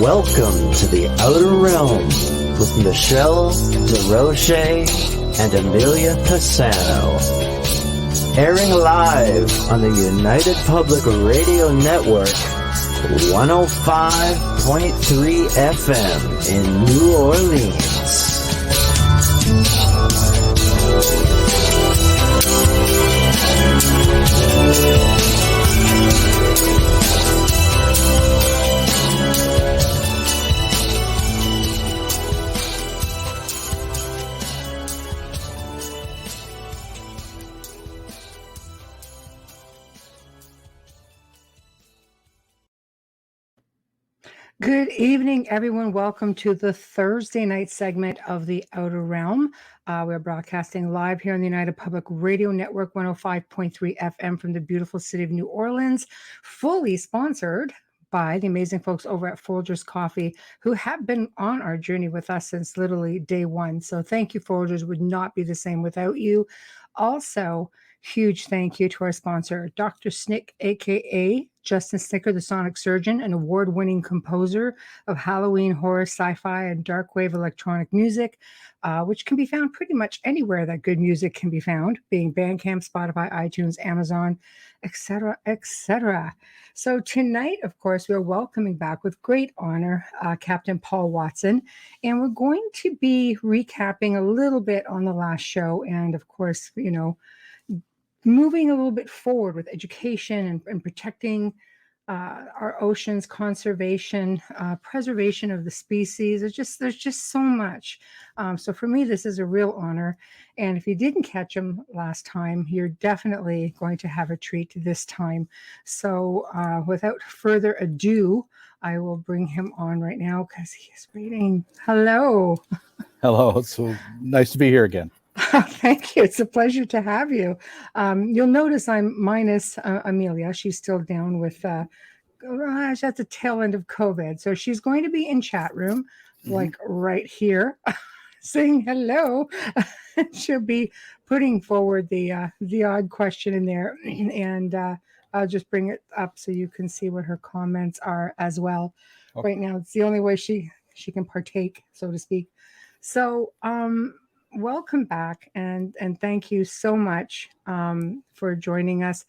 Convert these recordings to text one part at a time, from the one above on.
Welcome to the Outer Realm with Michelle DeRoche and Amelia Pisano. Airing live on the United Public Radio Network, 105.3 FM in New Orleans. Good evening, everyone. Welcome to the Thursday night segment of The Outer Realm. We're broadcasting live here on the United Public Radio Network, 105.3 FM from the beautiful city of New Orleans, fully sponsored by the amazing folks over at Folgers Coffee, who have been on our journey with us since literally day one. So thank you, Folgers. Would not be the same without you. Also, huge thank you to our sponsor, Dr. Snick, aka Justin Snicker, the Sonic Surgeon, an award-winning composer of Halloween, horror, sci-fi, and dark wave electronic music, which can be found pretty much anywhere that good music can be found, being Bandcamp, Spotify, iTunes, Amazon, etc., etc. So tonight, of course, we're welcoming back with great honor Captain Paul Watson, and we're going to be recapping a little bit on the last show, and of course, moving a little bit forward with education and protecting our oceans, conservation, preservation of the species. There's just so much. So for me, this is a real honor. And if you didn't catch him last time, you're definitely going to have a treat this time. So without further ado, I will bring him on right now because he is waiting. Hello. Hello. It's so nice to be here again. Thank you. It's a pleasure to have you. You'll notice I'm minus Amelia. She's still down with at the tail end of COVID. So she's going to be in chat room, like right here, saying hello. She'll be putting forward the odd question in there, and I'll just bring it up so you can see what her comments are as well. Okay. Right now, it's the only way she can partake, so to speak. So welcome back, and thank you so much for joining us.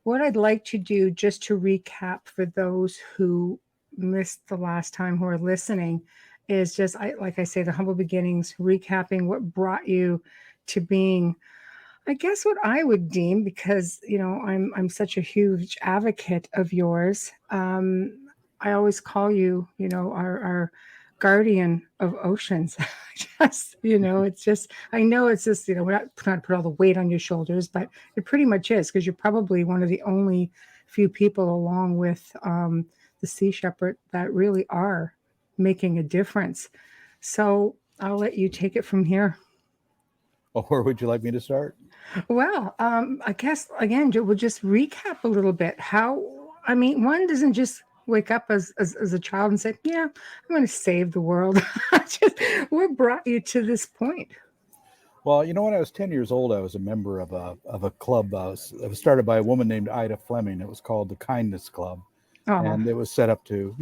What I'd like to do, just to recap for those who missed the last time who are listening, is just, like I say, the humble beginnings, recapping what brought you to being, I guess, what I would deem, because I'm such a huge advocate of yours. I always call you, our guardian of oceans. It's just, I know it's just, we're not trying to put all the weight on your shoulders, but it pretty much is, because you're probably one of the only few people, along with the Sea Shepherd, that really are making a difference. So I'll let you take it from here. Well, where would you like me to start? Well, I guess, again, we'll just recap a little bit. One doesn't just wake up as a child and say, yeah, I'm going to save the world. What brought you to this point? Well, when I was 10 years old, I was a member of a club. It was started by a woman named Ida Fleming. It was called the Kindness Club. Oh. And it was set up to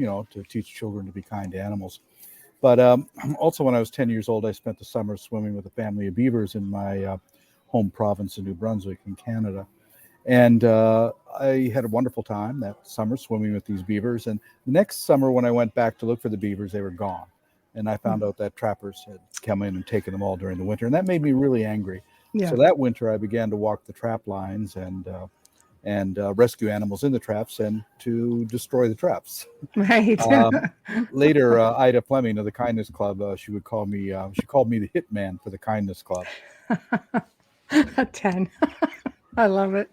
teach children to be kind to animals. But also, when I was 10 years old, I spent the summer swimming with a family of beavers in my home province of New Brunswick in Canada. And I had a wonderful time that summer swimming with these beavers. And the next summer, when I went back to look for the beavers, they were gone. And I found out that trappers had come in and taken them all during the winter. And that made me really angry. Yeah. So that winter, I began to walk the trap lines and rescue animals in the traps and to destroy the traps. Right. Later, Ida Fleming of the Kindness Club, she called me the hitman for the Kindness Club. 10. I love it.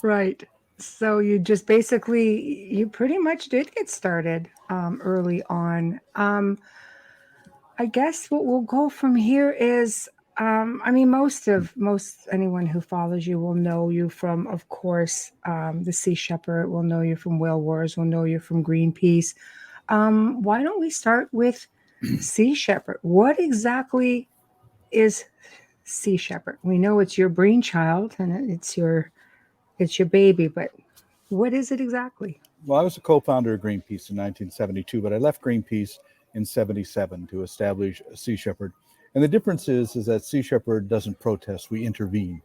Right. So you just basically, you pretty much did get started early on. I guess what we'll go from here is, most anyone who follows you will know you from, of course, the Sea Shepherd, will know you from Whale Wars, will know you from Greenpeace. Why don't we start with Sea Shepherd? What exactly is Sea Shepherd? We know it's your brainchild and it's your baby, but what is it exactly? Well, I was a co-founder of Greenpeace in 1972, but I left Greenpeace in 77 to establish Sea Shepherd. And the difference is that Sea Shepherd doesn't protest, we intervene.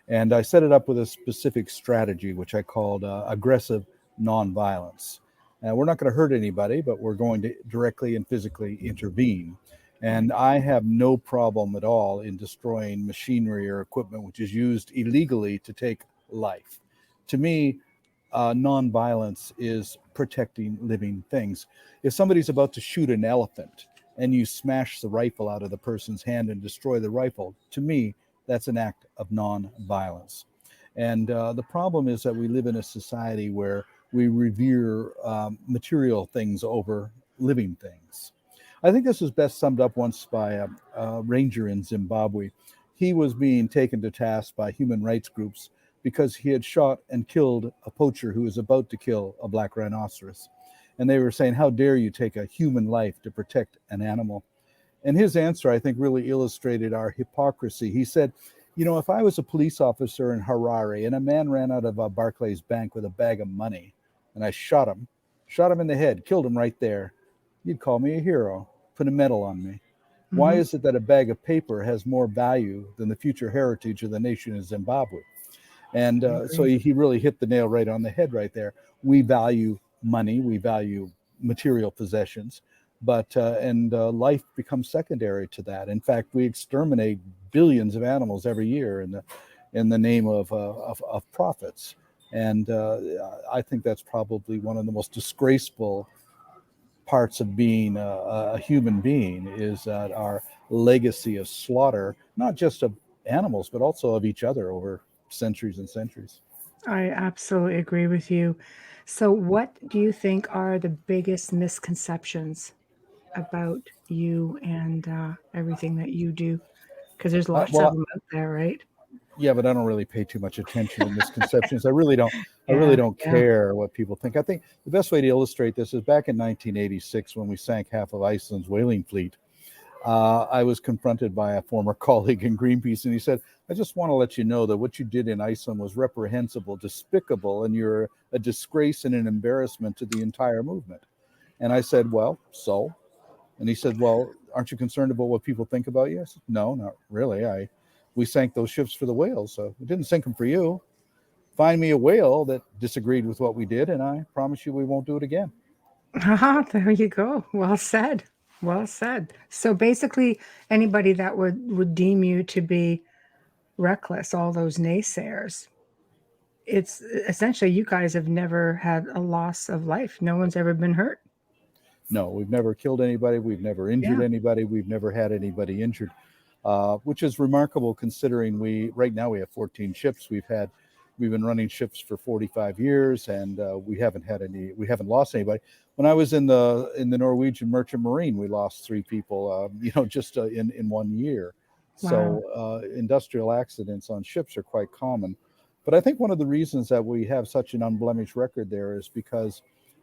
And I set it up with a specific strategy, which I called aggressive nonviolence. We're not going to hurt anybody, but we're going to directly and physically intervene. And I have no problem at all in destroying machinery or equipment which is used illegally to take life. To me, nonviolence is protecting living things. If somebody's about to shoot an elephant and you smash the rifle out of the person's hand and destroy the rifle, to me, that's an act of nonviolence. And the problem is that we live in a society where we revere material things over living things. I think this was best summed up once by a ranger in Zimbabwe. He was being taken to task by human rights groups because he had shot and killed a poacher who was about to kill a black rhinoceros. And they were saying, how dare you take a human life to protect an animal? And his answer, I think, really illustrated our hypocrisy. He said, you know, if I was a police officer in Harare and a man ran out of a Barclays bank with a bag of money and I shot him in the head, killed him right there, you'd call me a hero, put a medal on me. Mm-hmm. Why is it that a bag of paper has more value than the future heritage of the nation of Zimbabwe? And so he really hit the nail right on the head right there. We value money, we value material possessions, but life becomes secondary to that. In fact, we exterminate billions of animals every year in the name of profits. And I think that's probably one of the most disgraceful parts of being a human being, is that our legacy of slaughter, not just of animals, but also of each other over centuries and centuries. I absolutely agree with you. So what do you think are the biggest misconceptions about you and everything that you do? Because there's lots of them out there, right? Yeah, but I don't really pay too much attention to misconceptions. I really don't care what people think. I think the best way to illustrate this is back in 1986 when we sank half of Iceland's whaling fleet. I was confronted by a former colleague in Greenpeace, and he said, I just want to let you know that what you did in Iceland was reprehensible, despicable, and you're a disgrace and an embarrassment to the entire movement. And I said, well, so? And he said, well, aren't you concerned about what people think about you? I said, no, not really. We sank those ships for the whales, so we didn't sink them for you. Find me a whale that disagreed with what we did, and I promise you we won't do it again. There you go. Well said. Well said. So basically, anybody that would deem you to be reckless, all those naysayers, it's essentially you guys have never had a loss of life. No one's ever been hurt. No, we've never killed anybody. We've never injured anybody. We've never had anybody injured, which is remarkable considering right now we have 14 ships. We've been running ships for 45 years, and we haven't lost anybody. When I was in the Norwegian Merchant Marine, we lost 3 people, just in 1 year. Wow. So industrial accidents on ships are quite common. But I think one of the reasons that we have such an unblemished record there is because,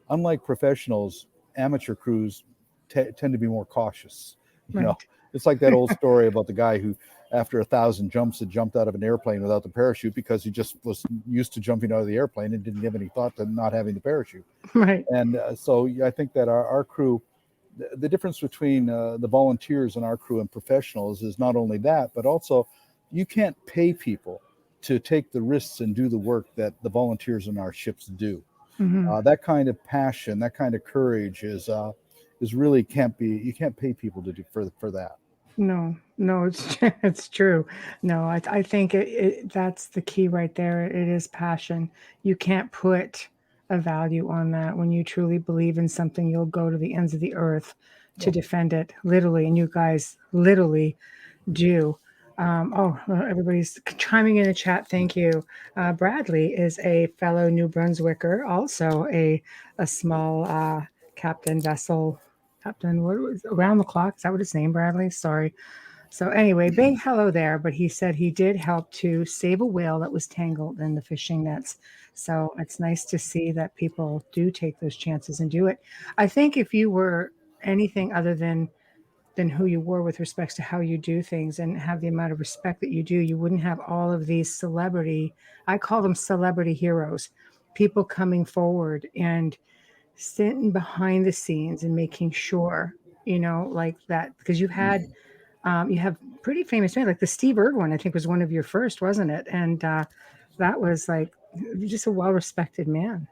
unlike professionals, amateur crews tend to be more cautious. You know, it's like that old story about the guy who, after 1,000 jumps, had jumped out of an airplane without the parachute because he just was used to jumping out of the airplane and didn't give any thought to not having the parachute. Right. And so I think that our crew, the difference between the volunteers and our crew and professionals is not only that, but also you can't pay people to take the risks and do the work that the volunteers in our ships do. Mm-hmm. That kind of passion, that kind of courage is really you can't pay people to do for that. No, it's true. No, I think that's the key right there. It is passion. You can't put a value on that. When you truly believe in something, you'll go to the ends of the earth to defend it, literally. And you guys literally do. Everybody's chiming in the chat. Thank you. Bradley is a fellow New Brunswicker, also a small captain vessel. Captain, what was around the clock? Is that what his name, Bradley? Sorry. So anyway, big hello there. But he said he did help to save a whale that was tangled in the fishing nets. So it's nice to see that people do take those chances and do it. I think if you were anything other than who you were with respect to how you do things and have the amount of respect that you do, you wouldn't have all of these I call them celebrity heroes, people coming forward and sitting behind the scenes and making sure, like that, because you have pretty famous names, like the Steve Irwin, I think was one of your first, wasn't it? And that was like just a well-respected man.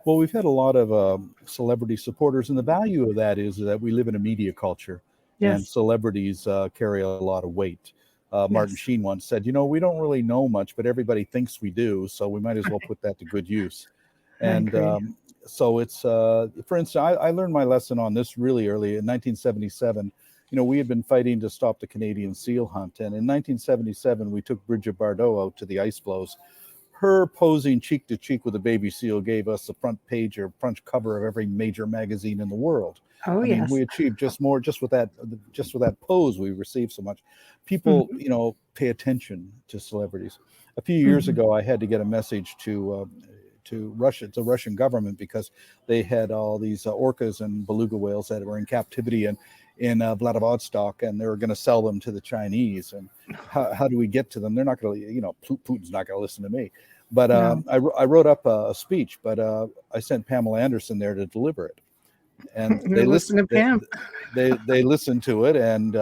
Well, we've had a lot of celebrity supporters, and the value of that is that we live in a media culture, and celebrities carry a lot of weight. Martin Sheen once said, we don't really know much, but everybody thinks we do, so we might as well put that to good use. And so it's, for instance, I learned my lesson on this really early in 1977. We had been fighting to stop the Canadian seal hunt, and in 1977, we took Bridget Bardot out to the ice floes. Her posing cheek to cheek with a baby seal gave us the front page or front cover of every major magazine in the world. Oh, I mean, we achieved just with that pose. We received so much. People, pay attention to celebrities. A few years ago, I had to get a message to Russia, the Russian government, because they had all these orcas and beluga whales that were in captivity in Vladivostok, and they were going to sell them to the Chinese. And how do we get to them? They're not going to, Putin's not going to listen to me. But I wrote up a speech, but I sent Pamela Anderson there to deliver it. And they listened to Pam. They listened to it, and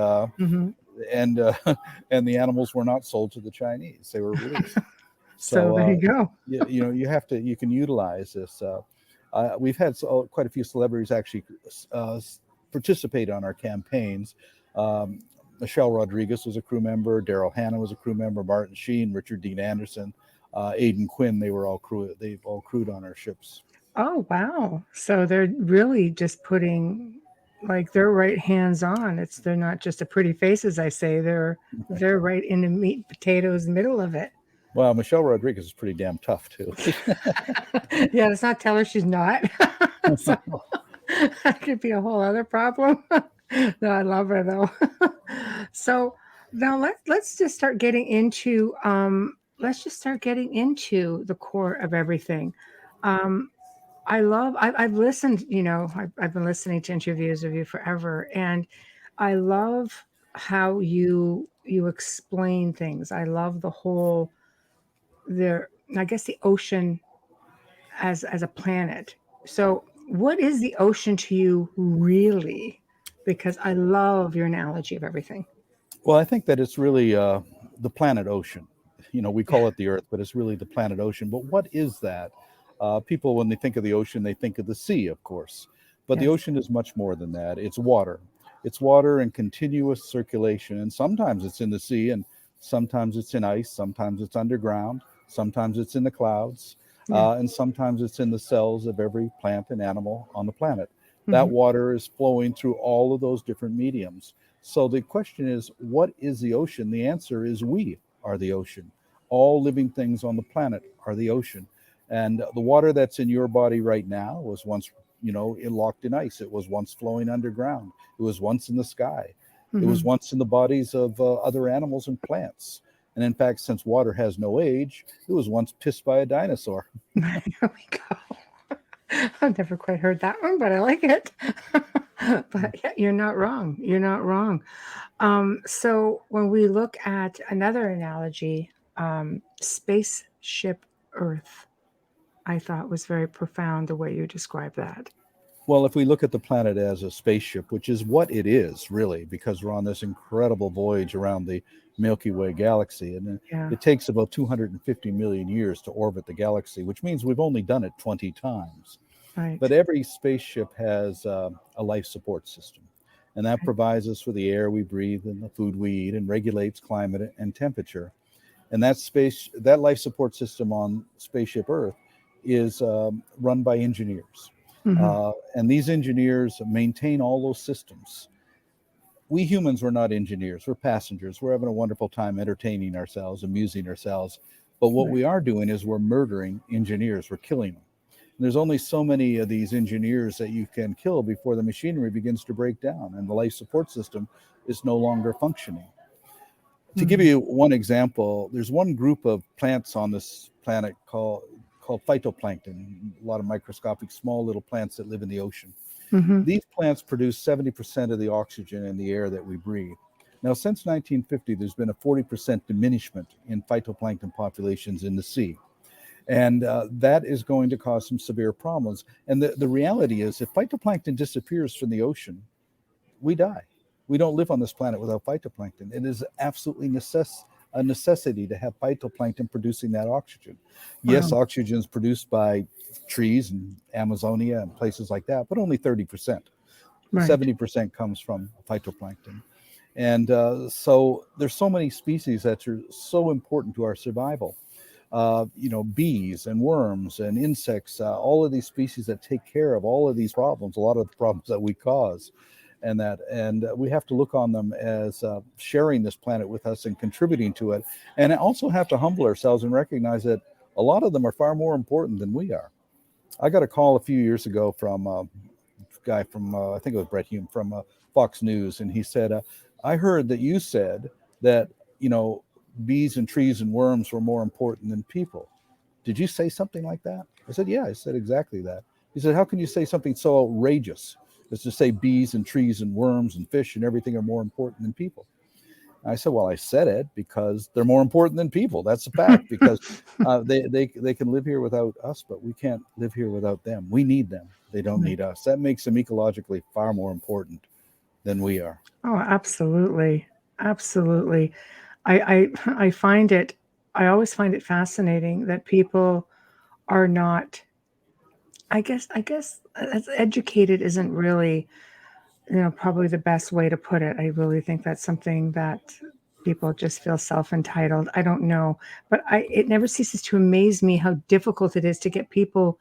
and the animals were not sold to the Chinese. They were released. So there you go. You can utilize this. We've had quite a few celebrities actually participate on our campaigns. Michelle Rodriguez was a crew member. Daryl Hannah was a crew member. Martin Sheen, Richard Dean Anderson, Aidan Quinn. They've all crewed on our ships. Oh, wow. So they're really just putting like they're right hands on. They're not just a pretty face, as I say. They're right in the meat and potatoes middle of it. Well, Michelle Rodriguez is pretty damn tough too. Yeah, let's not tell her she's not. So that could be a whole other problem. No, I love her though. So now let's just start getting into the core of everything. I've listened, I've been listening to interviews of you forever, and I love how you explain things. I love the whole the ocean as a planet. So what is the ocean to you really? Because I love your analogy of everything. Well, I think that it's really the planet ocean. We call it the Earth, but it's really the planet ocean. But what is that? People, when they think of the ocean, they think of the sea, of course. But the ocean is much more than that. It's water. It's water in continuous circulation. And sometimes it's in the sea, and sometimes it's in ice. Sometimes it's underground. Sometimes it's in the clouds. And sometimes it's in the cells of every plant and animal on the planet. That water is flowing through all of those different mediums. So the question is, what is the ocean? The answer is we are the ocean. All living things on the planet are the ocean. And the water that's in your body right now was once, locked in ice. It was once flowing underground. It was once in the sky. It was once in the bodies of other animals and plants. And in fact, since water has no age, it was once pissed by a dinosaur. There we go. I've never quite heard that one, but I like it. But yeah, you're not wrong. You're not wrong. So when we look at another analogy, spaceship Earth, I thought was very profound the way you described that. Well, if we look at the planet as a spaceship, which is what it is really, because we're on this incredible voyage around the Milky Way galaxy, and it takes about 250 million years to orbit the galaxy, which means we've only done it 20 times. Right. But every spaceship has a life support system, and that provides us with the air we breathe and the food we eat, and regulates climate and temperature. And that life support system on spaceship Earth is run by engineers. And these engineers maintain all those systems. We humans were not engineers. We're passengers. We're having a wonderful time entertaining ourselves, amusing ourselves. But what we are doing is we're murdering engineers. We're killing them. And there's only so many of these engineers that you can kill before the machinery begins to break down and the life support system is no longer functioning. To give you one example, there's one group of plants on this planet called phytoplankton, a lot of microscopic small little plants that live in the ocean. These plants produce 70% of the oxygen in the air that we breathe. Now, since 1950, there's been a 40% diminishment in phytoplankton populations in the sea. And that is going to cause some severe problems. And the reality is, if phytoplankton disappears from the ocean, we die. We don't live on this planet without phytoplankton. It is absolutely a necessity to have phytoplankton producing that oxygen. Yes, oxygen is produced by trees and Amazonia and places like that, but only 30%. Right. 70% comes from phytoplankton. And so there's so many species that are so important to our survival. Bees and worms and insects, all of these species that take care of all of these problems, a lot of the problems that we cause. And we have to look on them as sharing this planet with us and contributing to it. And also have to humble ourselves and recognize that a lot of them are far more important than we are. I got a call a few years ago from a guy from, I think it was Brett Hume from Fox News. And he said, I heard that you said that, bees and trees and worms were more important than people. Did you say something like that? I said, yeah, I said exactly that. He said, how can you say something so outrageous as to say bees and trees and worms and fish and everything are more important than people? And I said, well, I said it because they're more important than people. That's a fact, because they can live here without us, but we can't live here without them. We need them. They don't need us. That makes them ecologically far more important than we are. Oh, absolutely. Absolutely. I always find it fascinating that people are not, I guess as educated isn't really, probably the best way to put it. I really think that's something that people just feel self-entitled. I don't know, but it never ceases to amaze me how difficult it is to get people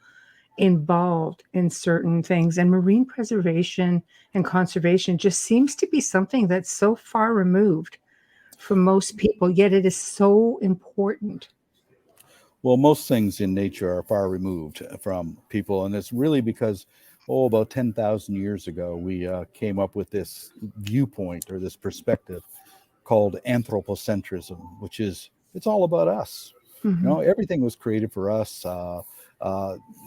involved in certain things. And marine preservation and conservation just seems to be something that's so far removed for most people, yet it is so important. Well, most things in nature are far removed from people, and it's really because, about 10,000 years ago, we came up with this viewpoint or this perspective called anthropocentrism, which is, it's all about us. Mm-hmm. Everything was created for us.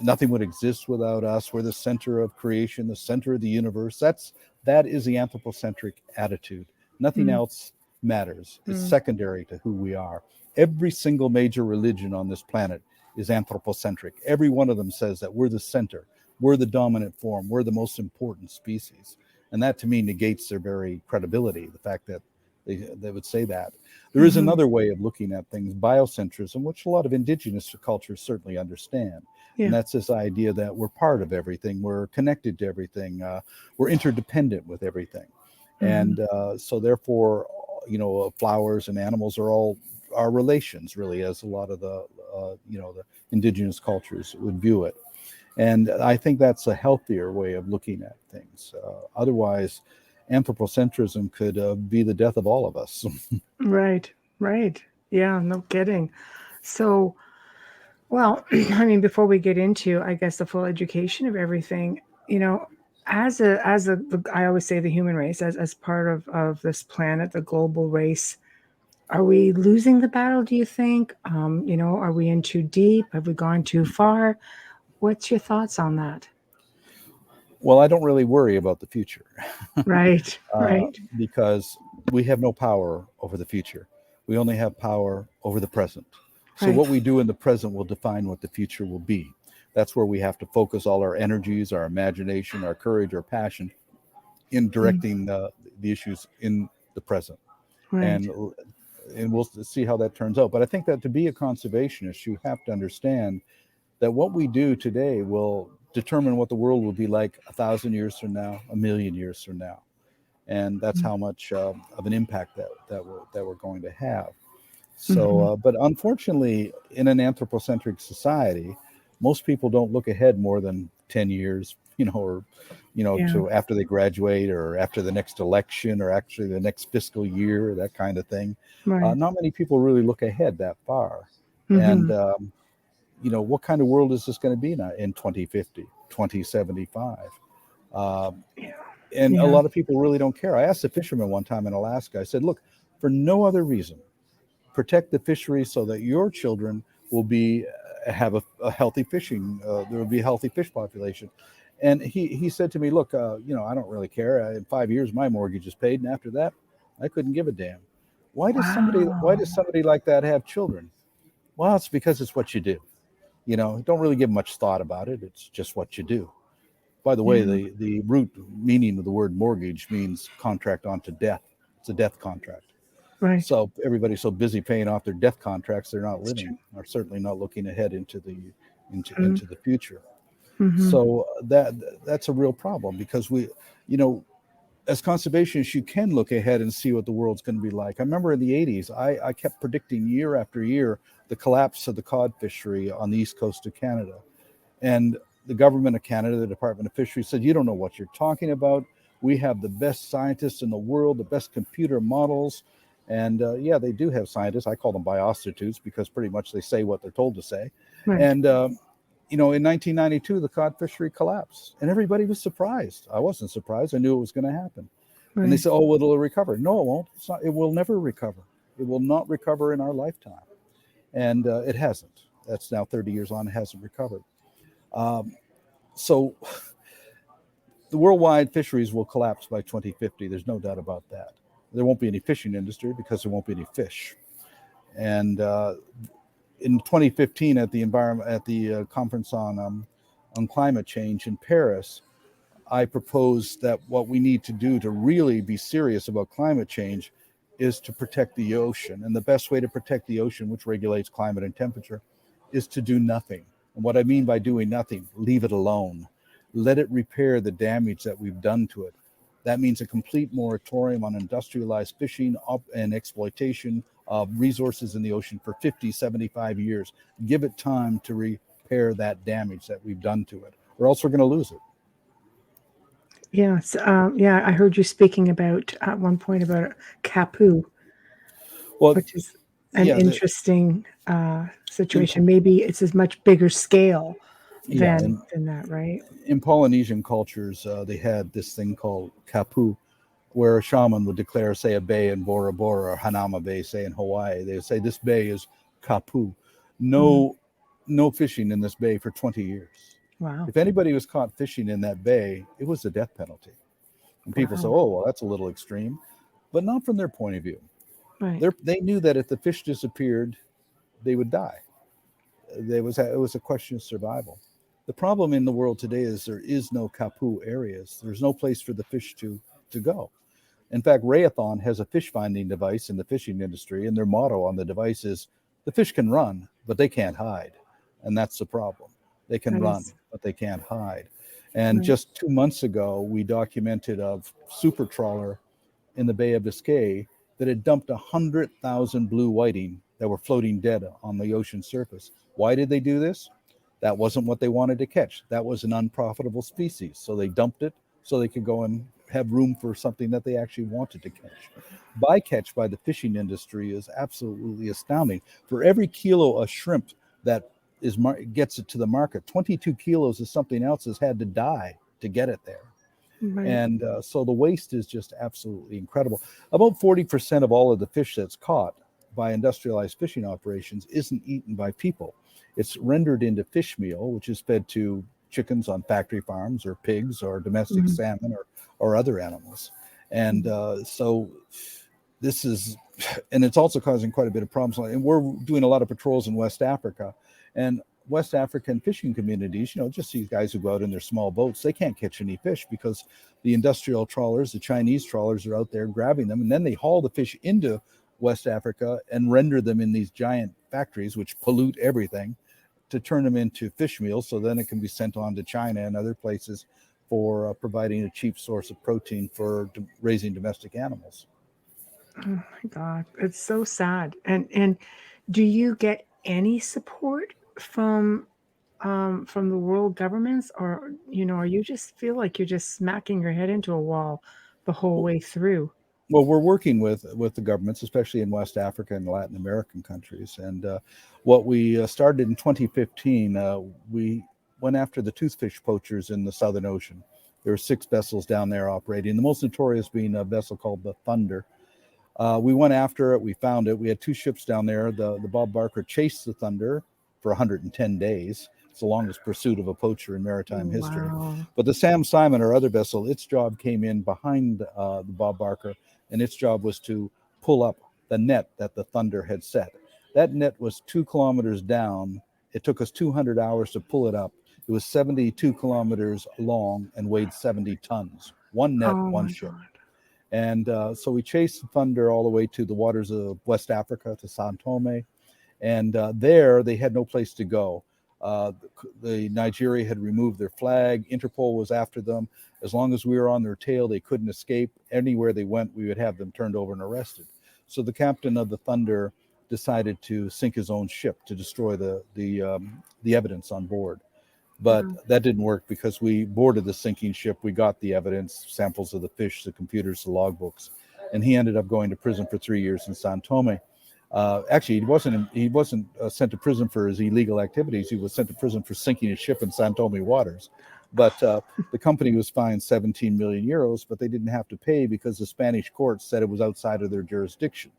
Nothing would exist without us. We're the center of creation, the center of the universe. That is the anthropocentric attitude. Nothing else matters. It's secondary to who we are. Every single major religion on this planet is anthropocentric. Every one of them says that we're the center, we're the dominant form, we're the most important species. And that, to me, negates their very credibility, the fact that they would say that. There is another way of looking at things, biocentrism, which a lot of indigenous cultures certainly understand. Yeah. And that's this idea that we're part of everything, we're connected to everything, we're interdependent with everything. And so therefore, flowers and animals are all our relations, really, as a lot of the indigenous cultures would view it. And I think that's a healthier way of looking at things. Otherwise, anthropocentrism could be the death of all of us. Right. Yeah, no kidding. So, well, I mean, before we get into, I guess, the full education of everything, as I always say, the human race, as part of this planet, the global race, are we losing the battle, do you think? Are we in too deep? Have we gone too far? What's your thoughts on that? Well, I don't really worry about the future. Right. Because we have no power over the future. We only have power over the present. So what we do in the present will define what the future will be. That's where we have to focus all our energies, our imagination, our courage, our passion in directing the issues in the present. Right. And we'll see how that turns out. But I think that to be a conservationist, you have to understand that what we do today will determine what the world will be like 1,000 years from now, 1,000,000 years from now. And that's how much of an impact that we're going to have. So, but unfortunately, in an anthropocentric society, most people don't look ahead more than 10 years, to after they graduate or after the next election or actually the next fiscal year, that kind of thing. Right. Not many people really look ahead that far. And, what kind of world is this going to be now in 2050, 2075? And a lot of people really don't care. I asked a fisherman one time in Alaska, I said, look, for no other reason, protect the fishery so that your children will have a healthy fishing, there will be a healthy fish population. And he said to me, look, I don't really care. In 5 years, my mortgage is paid. And after that, I couldn't give a damn. Why does somebody like that have children? Well, it's because it's what you do. don't really give much thought about it. It's just what you do. By the way, the root meaning of the word mortgage means contract onto death. It's a death contract. Right. So everybody's so busy paying off their death contracts, they're not living, or certainly not looking ahead into the future. Mm-hmm. So that's a real problem, because we, as conservationists, you can look ahead and see what the world's going to be like. I remember in the 80s, I kept predicting year after year the collapse of the cod fishery on the east coast of Canada. And the government of Canada, the Department of Fisheries, said, you don't know what you're talking about. We have the best scientists in the world, the best computer models. And they do have scientists. I call them biostitutes, because pretty much they say what they're told to say. Right. And, in 1992, the cod fishery collapsed, and everybody was surprised. I wasn't surprised. I knew it was going to happen. Right. And they said, oh, it'll recover. No, it won't. It's not, it will never recover. It will not recover in our lifetime. And it hasn't. That's now 30 years on, it hasn't recovered. So the worldwide fisheries will collapse by 2050. There's no doubt about that. There won't be any fishing industry because there won't be any fish. And in 2015, at the conference on climate change in Paris, I proposed that what we need to do to really be serious about climate change is to protect the ocean. And the best way to protect the ocean, which regulates climate and temperature, is to do nothing. And what I mean by doing nothing, leave it alone. Let it repair the damage that we've done to it. That means a complete moratorium on industrialized fishing and exploitation of resources in the ocean for 50, 75 years. Give it time to repair that damage that we've done to it, or else we're going to lose it. Yes. I heard you speaking about at one point about Kapu, which is an interesting situation. Maybe it's a much bigger scale than that, right? In Polynesian cultures, they had this thing called Kapu, where a shaman would declare, say, a bay in Bora Bora or Hanama Bay, say in Hawaii. They would say this bay is Kapu. No fishing in this bay for 20 years. Wow. If anybody was caught fishing in that bay, it was a death penalty. And people say, oh, well, that's a little extreme. But not from their point of view. Right. They knew that if the fish disappeared, they would die. It was a question of survival. The problem in the world today is there is no Kapu areas. There's no place for the fish to go. In fact, Rayathon has a fish finding device in the fishing industry, and their motto on the device is, the fish can run, but they can't hide. And that's the problem. They can run, but they can't hide. And just 2 months ago, we documented a super trawler in the Bay of Biscay that had dumped 100,000 blue whiting that were floating dead on the ocean surface. Why did they do this? That wasn't what they wanted to catch. That was an unprofitable species. So they dumped it so they could go and have room for something that they actually wanted to catch. Bycatch by the fishing industry is absolutely astounding. For every kilo of shrimp that gets it to the market, 22 kilos of something else has had to die to get it there. Right. And so the waste is just absolutely incredible. About 40% of all of the fish that's caught by industrialized fishing operations isn't eaten by people. It's rendered into fish meal, which is fed to chickens on factory farms or pigs or domestic salmon or other animals. And so this is, and it's also causing quite a bit of problems. And we're doing a lot of patrols in West Africa. And West African fishing communities, just these guys who go out in their small boats, they can't catch any fish because the industrial trawlers, the Chinese trawlers, are out there grabbing them. And then they haul the fish into West Africa and render them in these giant factories, which pollute everything, to turn them into fish meal. So then it can be sent on to China and other places for providing a cheap source of protein for raising domestic animals. Oh my God, it's so sad. And do you get any support from the world governments, or or you just feel like you're just smacking your head into a wall the whole way through? Well, we're working with the governments, especially in West Africa and Latin American countries. And what we started in 2015, we went after the toothfish poachers in the Southern Ocean. There were 6 vessels down there operating, the most notorious being a vessel called the Thunder. We went after it. We found it. We had 2 ships down there. The Bob Barker chased the Thunder for 110 days. It's the longest pursuit of a poacher in maritime history. But the Sam Simon, our other vessel, its job came in behind the Bob Barker, and its job was to pull up the net that the Thunder had set. That net was 2 kilometers down It took us 200 hours to pull it up. It was 72 kilometers long and weighed 70 tons. One net, one ship. God. And so we chased the thunder all the way to the waters of West Africa, to Sao Tome. And there they had no place to go. The Nigeria had removed their flag. Interpol was after them. As long as we were on their tail, they couldn't escape. Anywhere they went, we would have them turned over and arrested. So the captain of the Thunder decided to sink his own ship to destroy the evidence on board. But that didn't work because we boarded the sinking ship. We got the evidence, samples of the fish, the computers, the logbooks, and he ended up going to prison for 3 years in Sao Tome. Actually, he wasn't sent to prison for his illegal activities. He was sent to prison for sinking a ship in Sao Tome waters. But the company was fined 17 million euros, but they didn't have to pay because the Spanish courts said it was outside of their jurisdiction.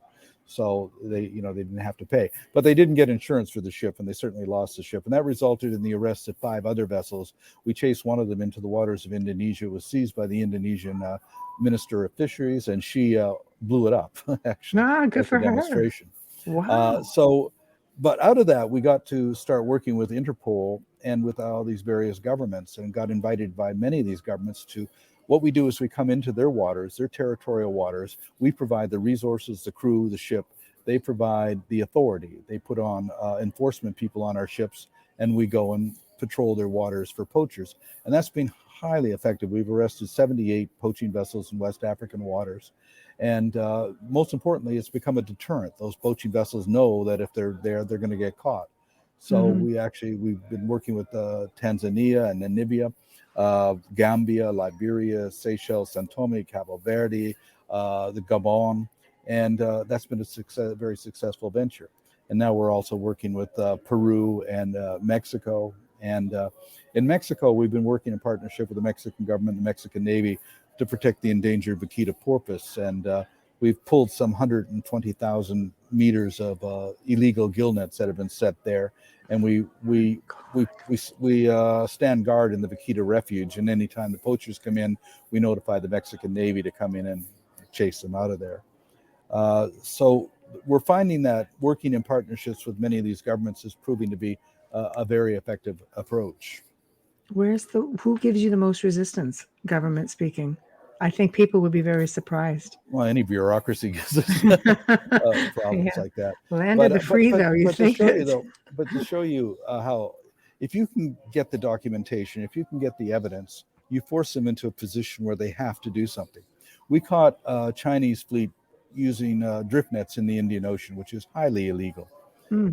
So they didn't have to pay, but they didn't get insurance for the ship, and they certainly lost the ship, and that resulted in the arrest of 5 other vessels. We chased one of them into the waters of Indonesia. It was seized by the Indonesian Minister of Fisheries, and she blew it up. Actually, good for her. Wow. But out of that, we got to start working with Interpol and with all these various governments, and got invited by many of these governments to. What we do is we come into their waters, their territorial waters. We provide the resources, the crew, the ship. They provide the authority. They put on enforcement people on our ships, and we go and patrol their waters for poachers. And that's been highly effective. We've arrested 78 poaching vessels in West African waters. And most importantly, it's become a deterrent. Those poaching vessels know that if they're there, they're going to get caught. So we've been working with Tanzania and Namibia, Gambia, Liberia, Seychelles, Sao Tome, Cabo Verde, the Gabon, and that's been a very successful venture. And now we're also working with Peru and Mexico. And in Mexico, we've been working in partnership with the Mexican government and the Mexican Navy to protect the endangered vaquita porpoise. And we've pulled some 120,000 meters of illegal gill nets that have been set there. And we stand guard in the vaquita refuge. And anytime the poachers come in, we notify the Mexican Navy to come in and chase them out of there. So we're finding that working in partnerships with many of these governments is proving to be a very effective approach. Who gives you the most resistance, government speaking? I think people would be very surprised. Well, any bureaucracy gives us problems like that. Land of the free, though. But to show you how, if you can get the documentation, if you can get the evidence, you force them into a position where they have to do something. We caught a Chinese fleet using drift nets in the Indian Ocean, which is highly illegal.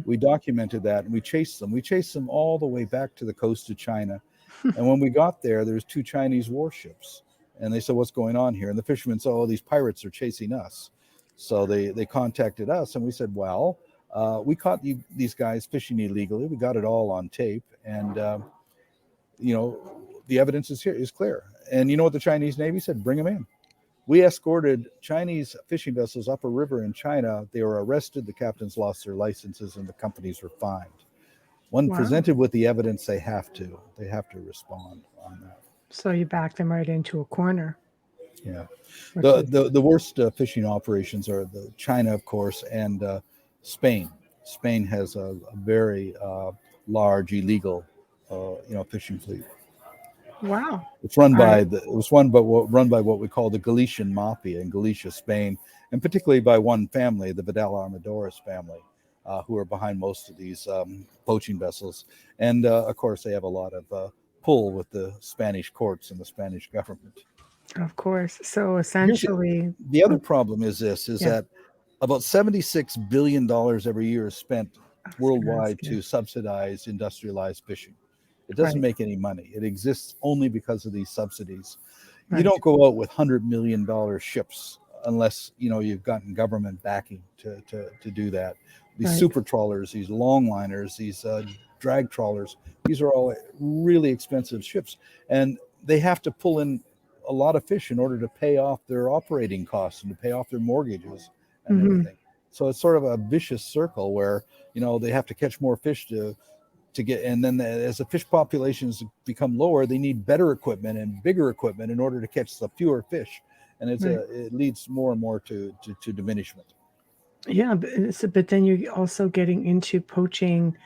We documented that, and we chased them. We chased them all the way back to the coast of China. And when we got there's 2 Chinese warships. And they said, what's going on here? And the fishermen said, oh, these pirates are chasing us. So they contacted us, and we said, well, we caught these guys fishing illegally. We got it all on tape. And, the evidence is clear. And you know what the Chinese Navy said? Bring them in. We escorted Chinese fishing vessels up a river in China. They were arrested. The captains lost their licenses, and the companies were fined. When presented with the evidence, they have to respond on that. So you back them right into a corner. Yeah. The worst fishing operations are the China, of course, and Spain. Spain has a very large illegal, fishing fleet. Wow. It's run by what we call the Galician Mafia in Galicia, Spain, and particularly by one family, the Vidal Armadores family, who are behind most of these poaching vessels. And of course, they have a lot of pull with the Spanish courts and the Spanish government. Of course. So essentially, the other problem is that about $76 billion every year is spent worldwide to subsidize industrialized fishing. It doesn't make any money. It exists only because of these subsidies. You don't go out with $100 million ships unless you've gotten government backing to do that. These super trawlers, these longliners, these drag trawlers, these are all really expensive ships, and they have to pull in a lot of fish in order to pay off their operating costs and to pay off their mortgages and everything. So it's sort of a vicious circle where they have to catch more fish to get, and then as the fish populations become lower, they need better equipment and bigger equipment in order to catch the fewer fish, and it leads more and more to diminishment. Yeah, but then you're also getting into poaching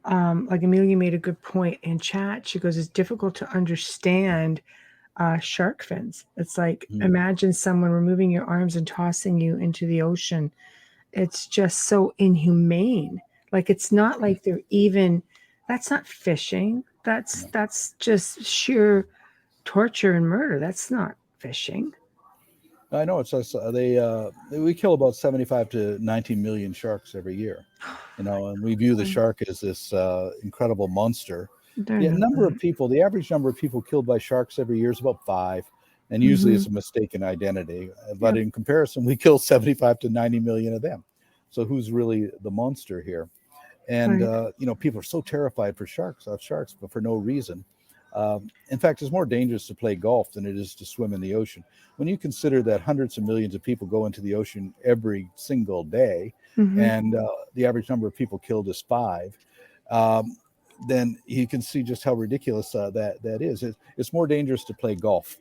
like Amelia made a good point in chat. She goes, it's difficult to understand shark fins. It's like, imagine someone removing your arms and tossing you into the ocean. It's just so inhumane. Like, it's not like they're even, that's not fishing. That's just sheer torture and murder. That's not fishing. I know it's we kill about 75 to 90 million sharks every year, and we view the shark as this incredible monster. The average number of people killed by sharks every year is about 5, and usually it's a mistaken identity. But in comparison, we kill 75 to 90 million of them. So who's really the monster here? And people are so terrified of sharks, but for no reason. In fact, it's more dangerous to play golf than it is to swim in the ocean. When you consider that hundreds of millions of people go into the ocean every single day, and the average number of people killed is 5, then you can see just how ridiculous that is. It's more dangerous to play golf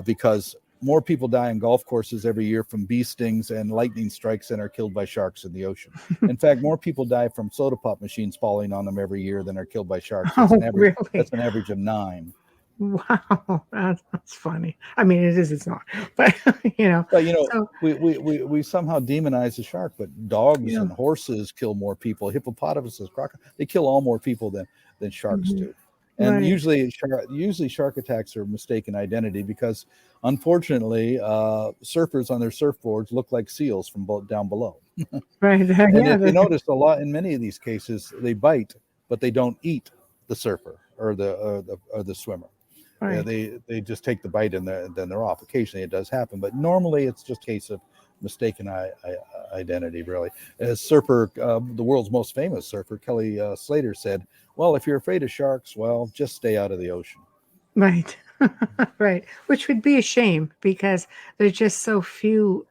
because more people die on golf courses every year from bee stings and lightning strikes than are killed by sharks in the ocean. In fact, more people die from soda pop machines falling on them every year than are killed by sharks. That's an average of 9. Wow, that's funny. I mean, it is. It's not, but so, we somehow demonize the shark, but dogs and horses kill more people. Hippopotamuses, crocodiles, they kill all more people than sharks do. And usually shark attacks are mistaken identity because, unfortunately, surfers on their surfboards look like seals from down below. Right. And if you notice a lot in many of these cases, they bite, but they don't eat the surfer or the swimmer. Right. They just take the bite and then they're off. Occasionally it does happen, but normally it's just a case of mistaken identity, really. As surfer, the world's most famous surfer, Kelly Slater, said, well, if you're afraid of sharks, well, just stay out of the ocean. Right. Right. Which would be a shame because there's just so few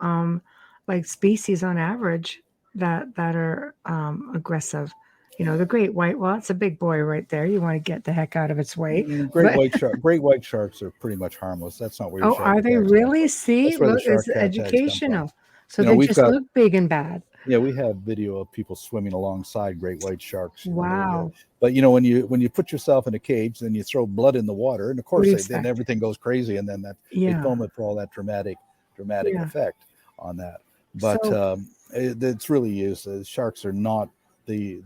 species on average that are aggressive. The great white, well, it's a big boy right there. You want to get the heck out of its way. Great white sharks are pretty much harmless. That's not where your are they really? See, look, it's educational. So they just look big and bad. Yeah, we have video of people swimming alongside great white sharks. Wow. But when you put yourself in a cage, then you throw blood in the water, and of course then everything goes crazy, and then they film it for all that dramatic effect on that. But it's really is. Sharks are not the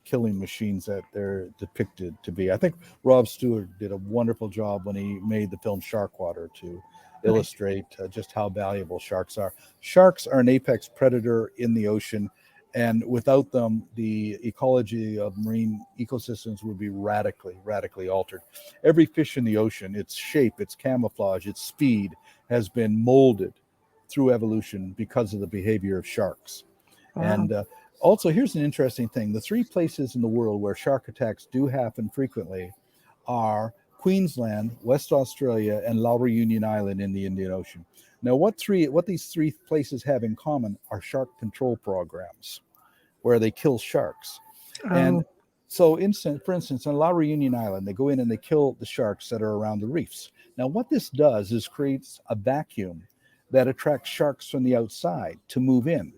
killing machines that they're depicted to be. I think Rob Stewart did a wonderful job when he made the film Sharkwater to illustrate just how valuable sharks are. Sharks are an apex predator in the ocean, and without them, the ecology of marine ecosystems would be radically altered. Every fish in the ocean, its shape, its camouflage, its speed has been molded through evolution because of the behavior of sharks. Wow. And also, here's an interesting thing. The 3 places in the world where shark attacks do happen frequently are Queensland, West Australia, and La Reunion Island in the Indian Ocean. Now, what these 3 places have in common are shark control programs where they kill sharks. Oh. And so, for instance, on La Reunion Island, they go in and they kill the sharks that are around the reefs. Now, what this does is creates a vacuum that attracts sharks from the outside to move in.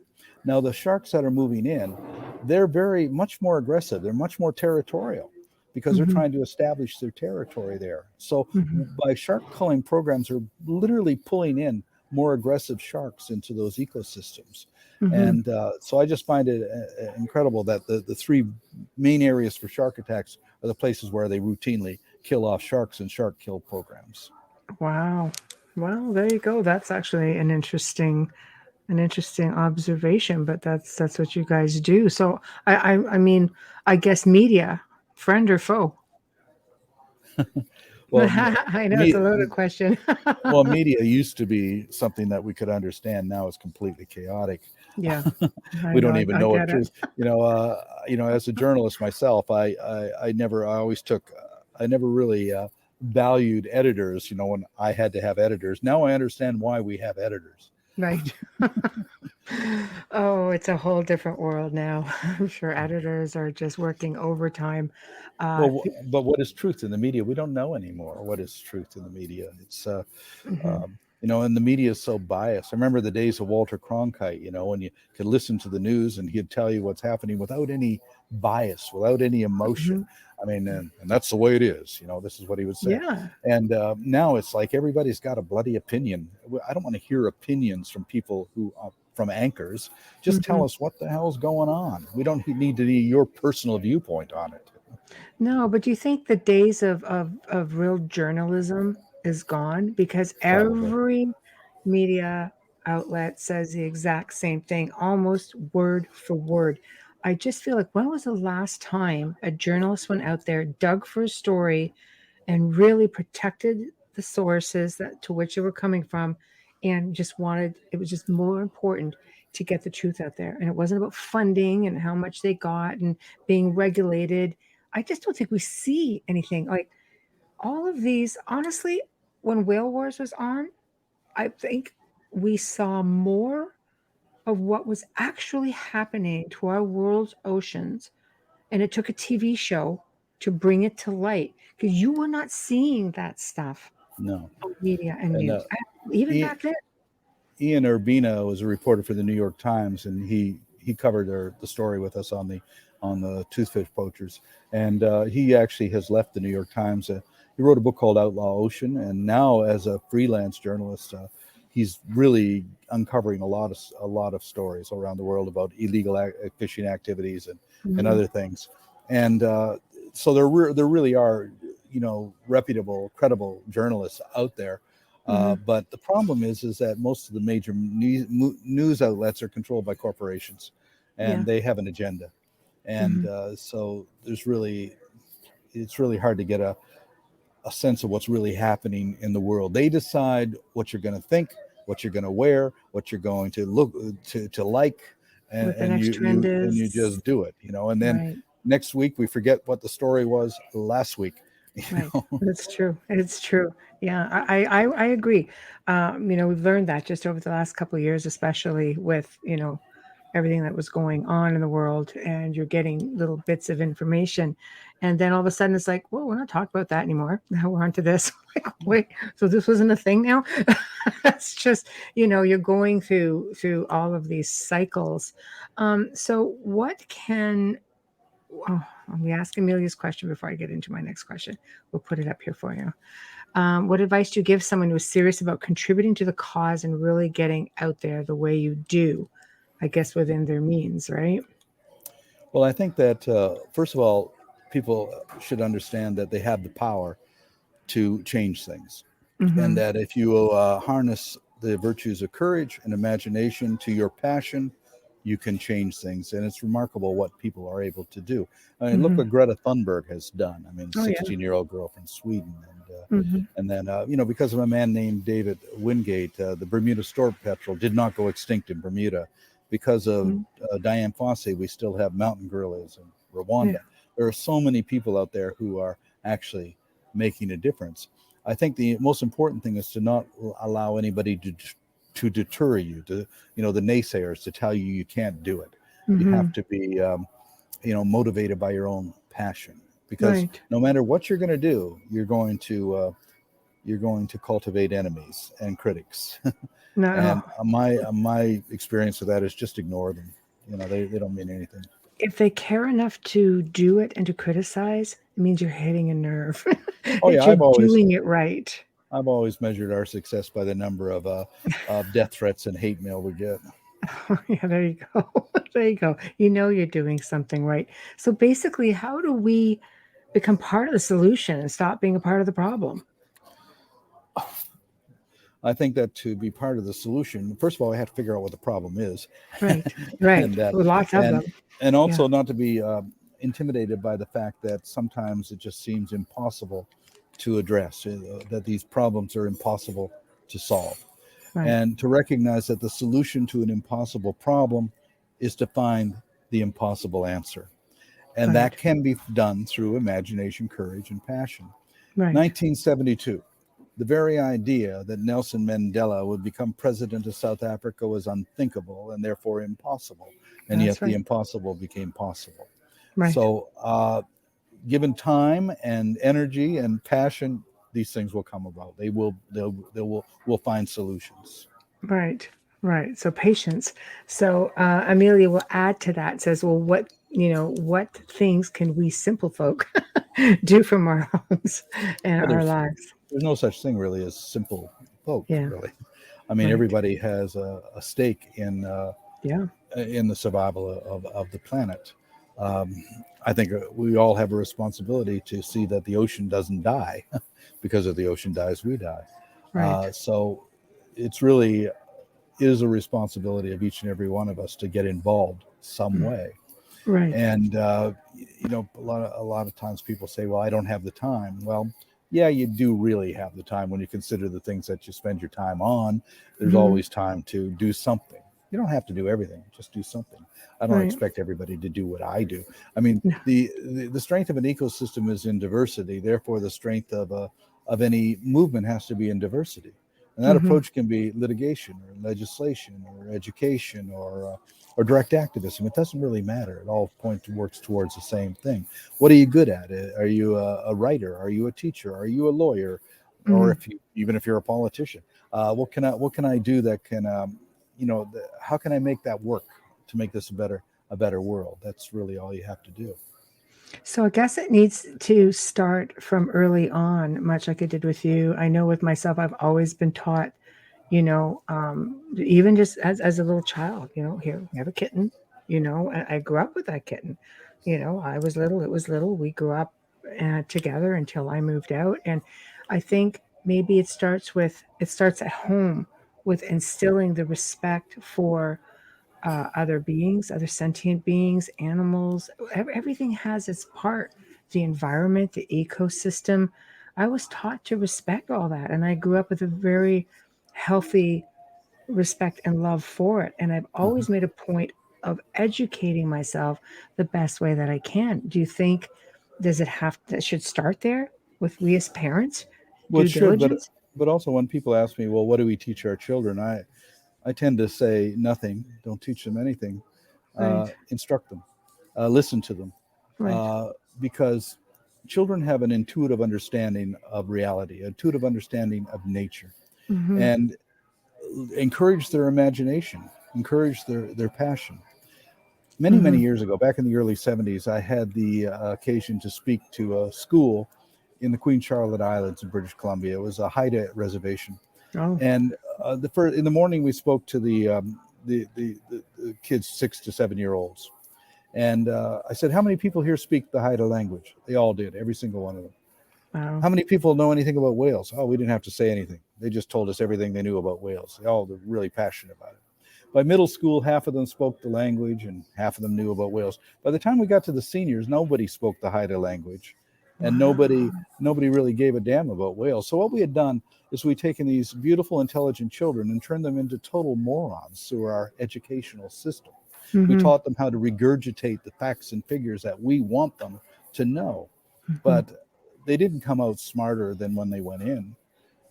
Now, the sharks that are moving in, they're very much more aggressive. They're much more territorial because they're trying to establish their territory there. So by shark culling programs are literally pulling in more aggressive sharks into those ecosystems. And so I just find it incredible that the 3 main areas for shark attacks are the places where they routinely kill off sharks and shark kill programs. Wow. Well, there you go. That's actually an interesting observation, but that's what you guys do. So I mean, I guess media, friend or foe? Well, I know it's a loaded question. Well, media used to be something that we could understand. Now it's completely chaotic. Yeah, we don't even know what truth. As a journalist myself, I never really valued editors. When I had to have editors. Now I understand why we have editors. Right. Oh, it's a whole different world now. I'm sure editors are just working overtime. But what is truth in the media? We don't know anymore. What is truth in the media? It's and the media is so biased. I remember the days of Walter Cronkite, when you could listen to the news and he'd tell you what's happening without any bias, without any emotion. I mean, and that's the way it is. This is what he would say. Yeah. And now it's like everybody's got a bloody opinion. I don't want to hear opinions from people from anchors. Just tell us what the hell's going on. We don't need to be your personal viewpoint on it. No, but do you think the days of real journalism is gone? Because every media outlet says the exact same thing, almost word for word. I just feel like, when was the last time a journalist went out there, dug for a story, and really protected the sources to which they were coming from, and it was just more important to get the truth out there. And it wasn't about funding and how much they got and being regulated. I just don't think we see anything like all of these. Honestly, when Whale Wars was on, I think we saw more of what was actually happening to our world's oceans. And it took a TV show to bring it to light, because you were not seeing that stuff. No. On media and news. Even back then. Ian Urbina was a reporter for the New York Times, and he covered the story with us on the toothfish poachers. And he actually has left the New York Times. He wrote a book called Outlaw Ocean, and now as a freelance journalist, he's really uncovering a lot of stories around the world about illegal fishing activities and other things. And so there really are, reputable, credible journalists out there. But the problem is that most of the major news outlets are controlled by corporations, and they have an agenda. And so it's really hard to get a sense of what's really happening in the world. They decide what you're going to think, what you're going to wear, what you're going to look to like, and you just do it, and then next week we forget what the story was last week. Right. It's true. It's true. Yeah, I agree. We've learned that just over the last couple of years, especially with, everything that was going on in the world, and you're getting little bits of information. And then all of a sudden it's like, well, we're not talking about that anymore. Now we're on to this. Like, wait, so this wasn't a thing now? That's just, you're going through all of these cycles. So what can... let me ask Amelia's question before I get into my next question. We'll put it up here for you. What advice do you give someone who is serious about contributing to the cause and really getting out there the way you do, I guess within their means, right? Well, I think that, first of all, people should understand that they have the power to change things. And that if you harness the virtues of courage and imagination to your passion, you can change things. And it's remarkable what people are able to do. I mean, look what Greta Thunberg has done. I mean, 16-year-old girl from Sweden. And then, because of a man named David Wingate, the Bermuda Stork Petrel did not go extinct in Bermuda. Because of Diane Fossey, we still have mountain gorillas in Rwanda. There are so many people out there who are actually making a difference. I think the most important thing is to not allow anybody to deter you, the naysayers, to tell you can't do it. You have to be, motivated by your own passion, because no matter what you're going to do, you're going to cultivate enemies and critics. And my experience of that is just ignore them. They don't mean anything. If they care enough to do it and to criticize, it means you're hitting a nerve. You're doing it right. I've always measured our success by the number of death threats and hate mail we get. Yeah, there you go. There you go. You're doing something right. So basically, how do we become part of the solution and stop being a part of the problem? I think that to be part of the solution, first of all, I have to figure out what the problem is. Right. and lots of them. And also not to be intimidated by the fact that sometimes it just seems impossible to address, that these problems are impossible to solve. And to recognize that the solution to an impossible problem is to find the impossible answer. And that can be done through imagination, courage, and passion. 1972, the very idea that Nelson Mandela would become president of South Africa was unthinkable and therefore impossible. And yet the impossible became possible. So given time and energy and passion, these things will come about. We'll find solutions. Right, right. So patience. So Amelia will add to that. Says, well, what things can we simple folk do from our homes and Well, our lives? there's no such thing really as simple folk. Yeah. Really, I mean, Right. everybody has a stake in Yeah. in the survival of the planet. I think we all have a responsibility to see that the ocean doesn't die, because if the ocean dies, we die. Right. So it's really is a responsibility of each and every one of us to get involved some way. Right. And you know, a lot of times people say, "Well, I don't have the time." Well, yeah, you do really have the time when you consider the things that you spend your time on. There's always time to do something. You don't have to do everything; just do something. I don't Right. expect everybody to do what I do. I mean, No. the strength of an ecosystem is in diversity. Therefore, the strength of any movement has to be in diversity. And that approach can be litigation or legislation or education or direct activism. It doesn't really matter. It all works towards the same thing. What are you good at? Are you a writer? Are you a teacher? Are you a lawyer? Or even if you're a politician, what can I do that can how can I make that work to make this a better world? That's really all you have to do. So I guess it needs to start from early on, much like it did with you. I know with myself, I've always been taught, even just as a little child, here, we have a kitten, I grew up with that kitten. I was little, it was little. We grew up together until I moved out. And I think maybe it starts at home with instilling the respect for other beings, other sentient beings, animals. Everything has its part. The environment, the ecosystem. I was taught to respect all that, and I grew up with a very healthy respect and love for it. And I've always made a point of educating myself the best way that I can. Do you think that should start there with we as parents? Well, it Due should, diligence? but also when people ask me, well, what do we teach our children? I tend to say nothing. Don't teach them anything. Right. Instruct them. Listen to them. Right. Because children have an intuitive understanding of reality, an intuitive understanding of nature, and encourage their imagination, encourage their passion. Many years ago, back in the early 70s, I had the occasion to speak to a school in the Queen Charlotte Islands in British Columbia. It was a Haida reservation. Oh. And in the morning, we spoke to the kids, 6 to 7 year olds. And I said, how many people here speak the Haida language? They all did, every single one of them. Wow. How many people know anything about whales? Oh, we didn't have to say anything. They just told us everything they knew about whales. They all were really passionate about it. By middle school, half of them spoke the language and half of them knew about whales. By the time we got to the seniors, nobody spoke the Haida language, and nobody really gave a damn about whales. So what we had done is we'd taken these beautiful, intelligent children and turned them into total morons through our educational system. We taught them how to regurgitate the facts and figures that we want them to know, but they didn't come out smarter than when they went in.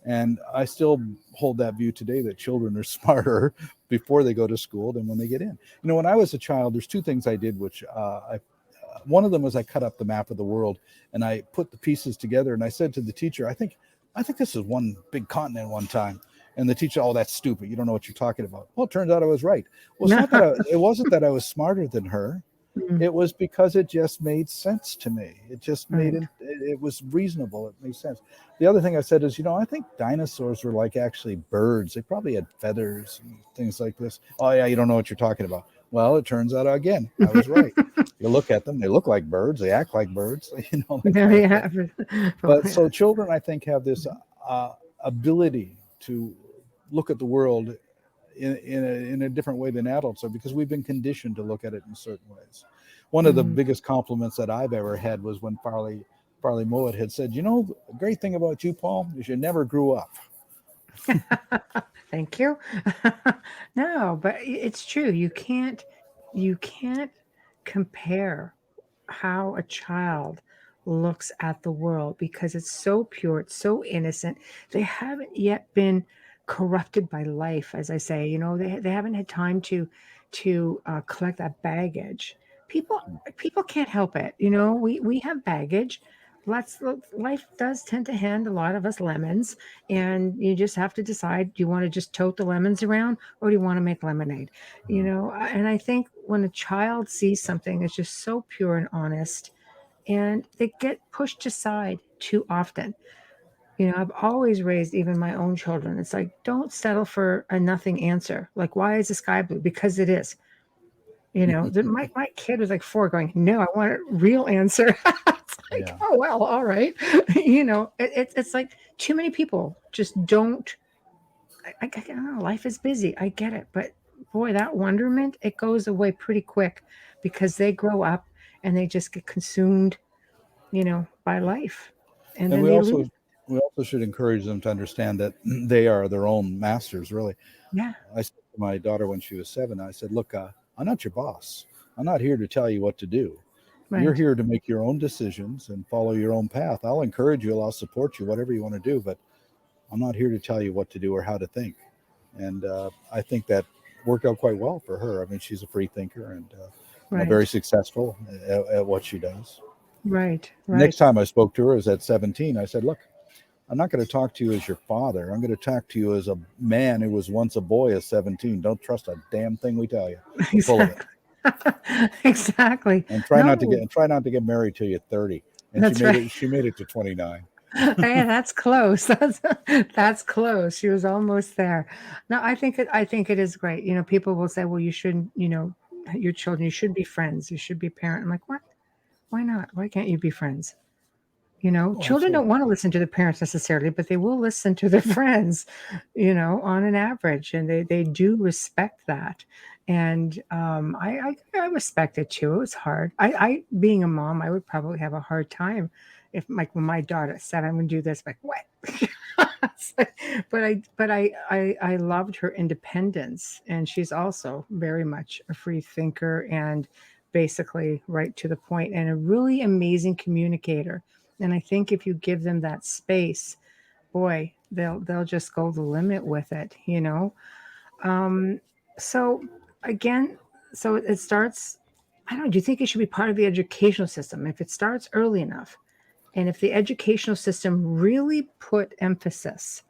And I still hold that view today, that children are smarter before they go to school than when they get in. You know, when I was a child, there's two things I did, which one of them was I cut up the map of the world and I put the pieces together. And I said to the teacher, I think this is one big continent one time. And the teacher, oh, that's stupid. You don't know what you're talking about. Well, it turns out I was right. Well, it wasn't that I was smarter than her. It was because it just made sense to me. It just made it was reasonable. It made sense. The other thing I said is, I think dinosaurs were like actually birds. They probably had feathers and things like this. Oh, yeah, you don't know what you're talking about. Well, it turns out, again, I was right. You look at them, they look like birds. They act like birds. But so children, I think, have this ability to look at the world in a different way than adults are, because we've been conditioned to look at it in certain ways. One of the biggest compliments that I've ever had was when Farley Mowat had said, the great thing about you, Paul, is you never grew up. Thank you. No, but it's true. You can't compare how a child looks at the world, because it's so pure, it's so innocent. They haven't yet been corrupted by life, as I say. They haven't had time to collect that baggage. People can't help it. We have baggage. life does tend to hand a lot of us lemons, and you just have to decide, do you want to just tote the lemons around, or do you want to make lemonade? And I think when a child sees something that's just so pure and honest, and they get pushed aside too often. I've always raised even my own children. It's like, don't settle for a nothing answer. Like, why is the sky blue? Because it is. My kid was like 4 going, no, I want a real answer. It's like, Yeah. oh, well, all right. It's like too many people just don't. I don't know. Life is busy. I get it. But boy, that wonderment, it goes away pretty quick because they grow up and they just get consumed, by life. And then we they also lose. we also should encourage them to understand that they are their own masters, really. Yeah. I said to my daughter when she was 7, I said, look, I'm not your boss. I'm not here to tell you what to do. Right. You're here to make your own decisions and follow your own path. I'll encourage you. I'll support you, whatever you want to do, but I'm not here to tell you what to do or how to think. And I think that worked out quite well for her. I mean, she's a free thinker and Right. very successful at what she does. Right. Next time I spoke to her was at 17. I said, look, I'm not going to talk to you as your father. I'm going to talk to you as a man who was once a boy at 17. Don't trust a damn thing we tell you. Full of it. Exactly. And try not to get married till you're 30. And That's she made it to 29. Hey, that's close. That's close. She was almost there. No, I think it is great. People will say, well, you shouldn't, your children, you should be friends. You should be parent. I'm like, what? Why not? Why can't you be friends? Children don't want to listen to the parents necessarily, but they will listen to their friends, on an average, and they do respect that. And I respect it too. It was hard. I being a mom, I would probably have a hard time if like when my daughter said, I'm going to do this, like what? but I loved her independence, and she's also very much a free thinker and basically right to the point and a really amazing communicator. And I think if you give them that space, boy, they'll just go the limit with it, So again, so it starts. I don't know. Do you think it should be part of the educational system if it starts early enough, and if the educational system really put emphasis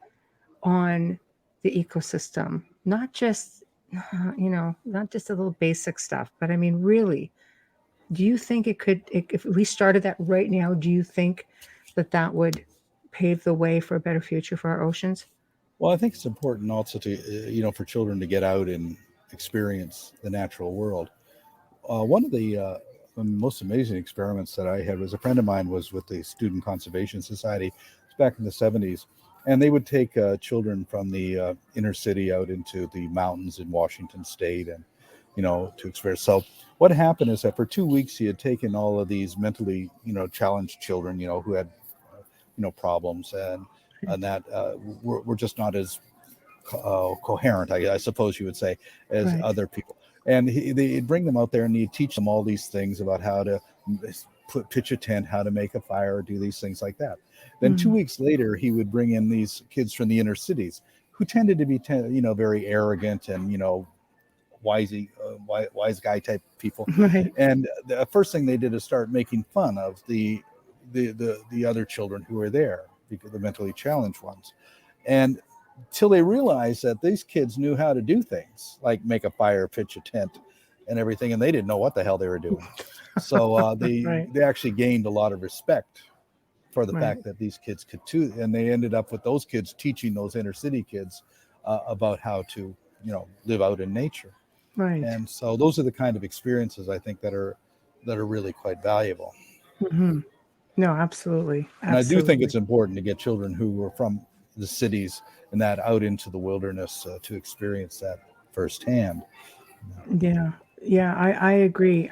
on the ecosystem, not just not just a little basic stuff, but I mean really. Do you think if we started that right now, do you think that would pave the way for a better future for our oceans? Well, I think it's important also to, for children to get out and experience the natural world. One of the most amazing experiments that I had was a friend of mine was with the Student Conservation Society. It's back in the 70s. And they would take children from the inner city out into the mountains in Washington State and, to experience. So what happened is that for 2 weeks, he had taken all of these mentally, challenged children, who had, problems and that were just not as coherent, I suppose you would say, as Right. other people. And they'd bring them out there and he'd teach them all these things about how to pitch a tent, how to make a fire, do these things like that. Then 2 weeks later, he would bring in these kids from the inner cities who tended to be, very arrogant and, wise guy type people. Right. And the first thing they did is start making fun of the other children who were there, the mentally challenged ones. And till they realized that these kids knew how to do things like make a fire, pitch a tent and everything. And they didn't know what the hell they were doing. So Right. they actually gained a lot of respect for the Right. fact that these kids could too. And they ended up with those kids teaching those inner city kids about how to, live out in nature. Right. And so those are the kind of experiences I think that are really quite valuable. Mm-hmm. No, absolutely. And I do think it's important to get children who are from the cities and that out into the wilderness to experience that firsthand. Yeah. Yeah, I agree.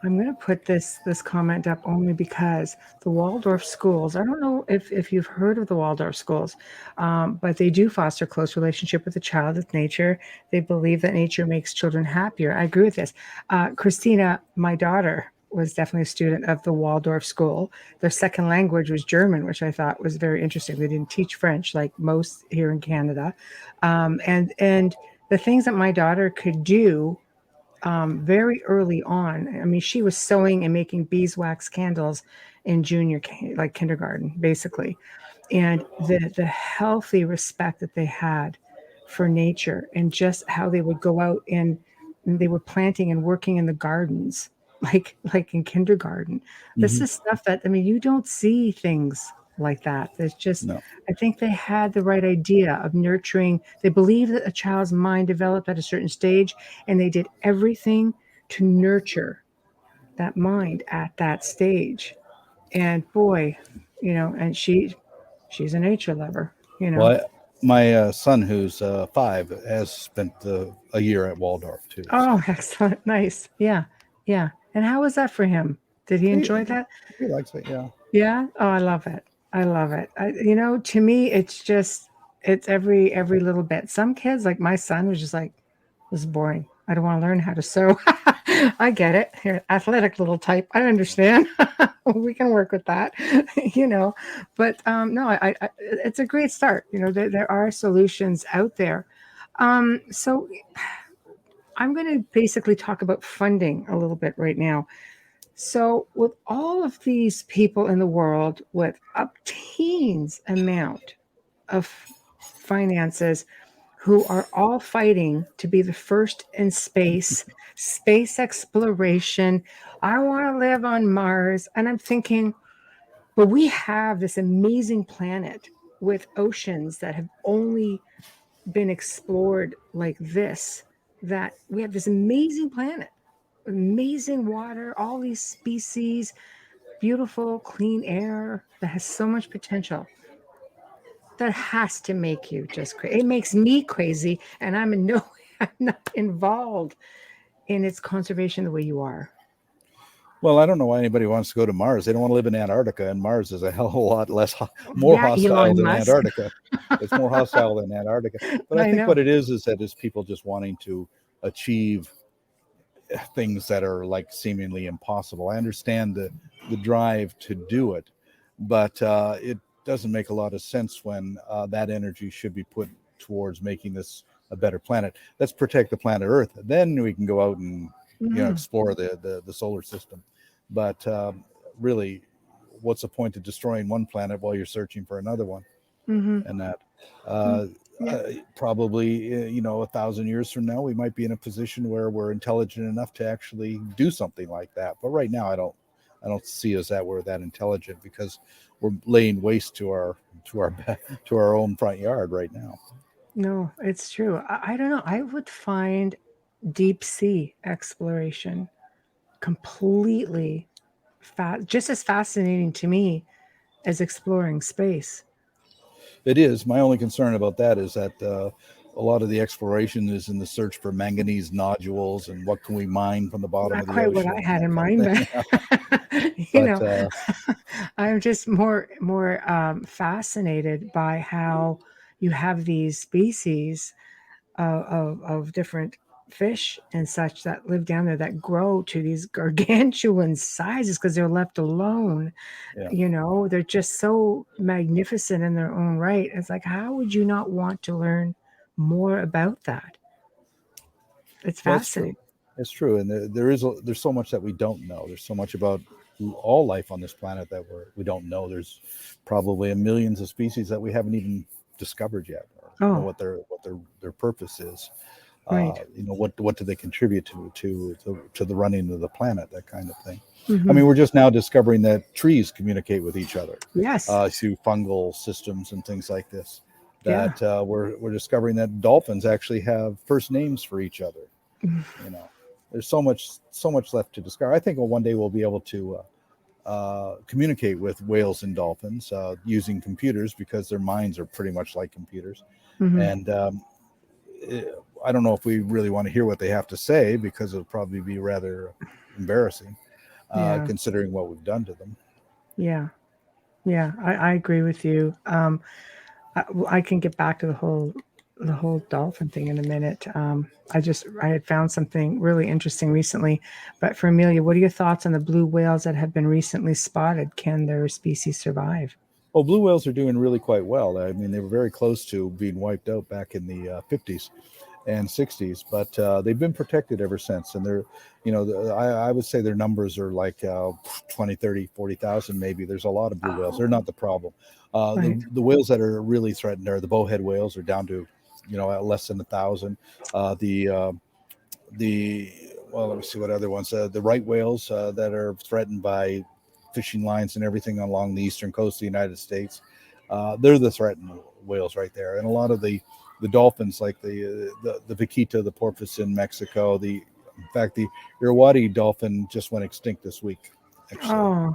I'm going to put this comment up only because the Waldorf schools, I don't know if you've heard of the Waldorf schools, but they do foster close relationship with the child with nature. They believe that nature makes children happier. I agree with this. Christina, my daughter, was definitely a student of the Waldorf school. Their second language was German, which I thought was very interesting. They didn't teach French like most here in Canada. And the things that my daughter could do very early on. I mean, she was sewing and making beeswax candles in like kindergarten, basically. And the healthy respect that they had for nature, and just how they would go out and they were planting and working in the gardens, like in kindergarten. This is stuff that, I mean, you don't see things like that. There's just, No. I think they had the right idea of nurturing. They believed that a child's mind developed at a certain stage, and they did everything to nurture that mind at that stage. And boy, and she's a nature lover, Well, my son, who's 5, has spent a year at Waldorf too. Oh, excellent. Nice. Yeah. Yeah. And how was that for him? Did he enjoy that? He likes it. Yeah. Yeah. Oh, I love it. I love it. To me, it's every little bit. Some kids, like my son, was just like, this is boring. I don't want to learn how to sew. I get it. You're athletic little type. I understand. We can work with that, But no, it's a great start. There are solutions out there. So I'm going to basically talk about funding a little bit right now. So with all of these people in the world with a teens amount of finances, who are all fighting to be the first in space exploration. I want to live on Mars. And I'm thinking, but we have this amazing planet with oceans that have only been explored like this, that we have this amazing planet, amazing water, all these species, beautiful, clean air that has so much potential. That has to make you just crazy. It makes me crazy, and I'm not involved in its conservation the way you are. Well, I don't know why anybody wants to go to Mars. They don't want to live in Antarctica, and Mars is a hell of a lot more hostile than Antarctica. It's more hostile than Antarctica. But I think what it is that is people just wanting to achieve things that are like seemingly impossible. I understand the drive to do it, but it doesn't make a lot of sense when that energy should be put towards making this a better planet. Let's protect the planet Earth. Then we can go out and explore the solar system. But really, what's the point of destroying one planet while you're searching for another one? And that probably 1,000 years from now, we might be in a position where we're intelligent enough to actually do something like that. But right now, I don't see us that we're that intelligent, because we're laying waste to our own front yard right now. No, it's true. I don't know. I would find deep sea exploration completely just as fascinating to me as exploring space. It is. My only concern about that is that a lot of the exploration is in the search for manganese nodules and what can we mine from the bottom of the ocean. Not quite what I had in mind, but I'm just more fascinated by how you have these species of different fish and such that live down there that grow to these gargantuan sizes because they're left alone. They're just so magnificent in their own right. It's like, how would you not want to learn more about that? It's fascinating. It's true. And there's so much that we don't know. There's so much about all life on this planet that we don't know. There's probably millions of species that we haven't even discovered yet, or what their purpose is. Right. What do they contribute to the running of the planet, that kind of thing. I mean, we're just now discovering that trees communicate with each other. Yes. Through fungal systems and things like this. That we're discovering that dolphins actually have first names for each other. There's so much left to discover. I think one day we'll be able to communicate with whales and dolphins using computers, because their minds are pretty much like computers. And I don't know if we really want to hear what they have to say, because it'll probably be rather embarrassing, considering what we've done to them. Yeah. I agree with you. I can get back to the whole dolphin thing in a minute. I had found something really interesting recently. But for Amelia, what are your thoughts on the blue whales that have been recently spotted? Can their species survive? Well, blue whales are doing really quite well. I mean, they were very close to being wiped out back in the 50s. and 60s, but they've been protected ever since. And they're, I would say their numbers are like 20, 30, 40,000 maybe. There's a lot of blue whales. They're not the problem. Right. The whales that are really threatened are the bowhead whales, are down to, less than 1,000. Well, let me see what other ones. The right whales that are threatened by fishing lines and everything along the eastern coast of the United States. They're the threatened whales right there. And a lot of the dolphins, like the vaquita, the porpoise in Mexico, in fact, the Irrawaddy dolphin just went extinct this week. Actually,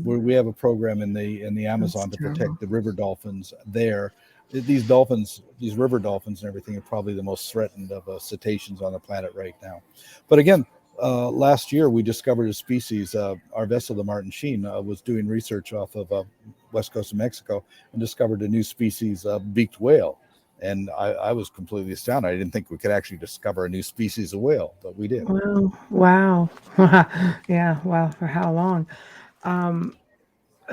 we have a program in the Amazon to protect the river dolphins there. These dolphins, these river dolphins and everything, are probably the most threatened of cetaceans on the planet right now. But again, last year we discovered a species. Our vessel, the Martin Sheen, was doing research off of west coast of Mexico and discovered a new species of beaked whale. And I was completely astounded. I didn't think we could actually discover a new species of whale, but we did. Wow. Yeah. Wow. For how long?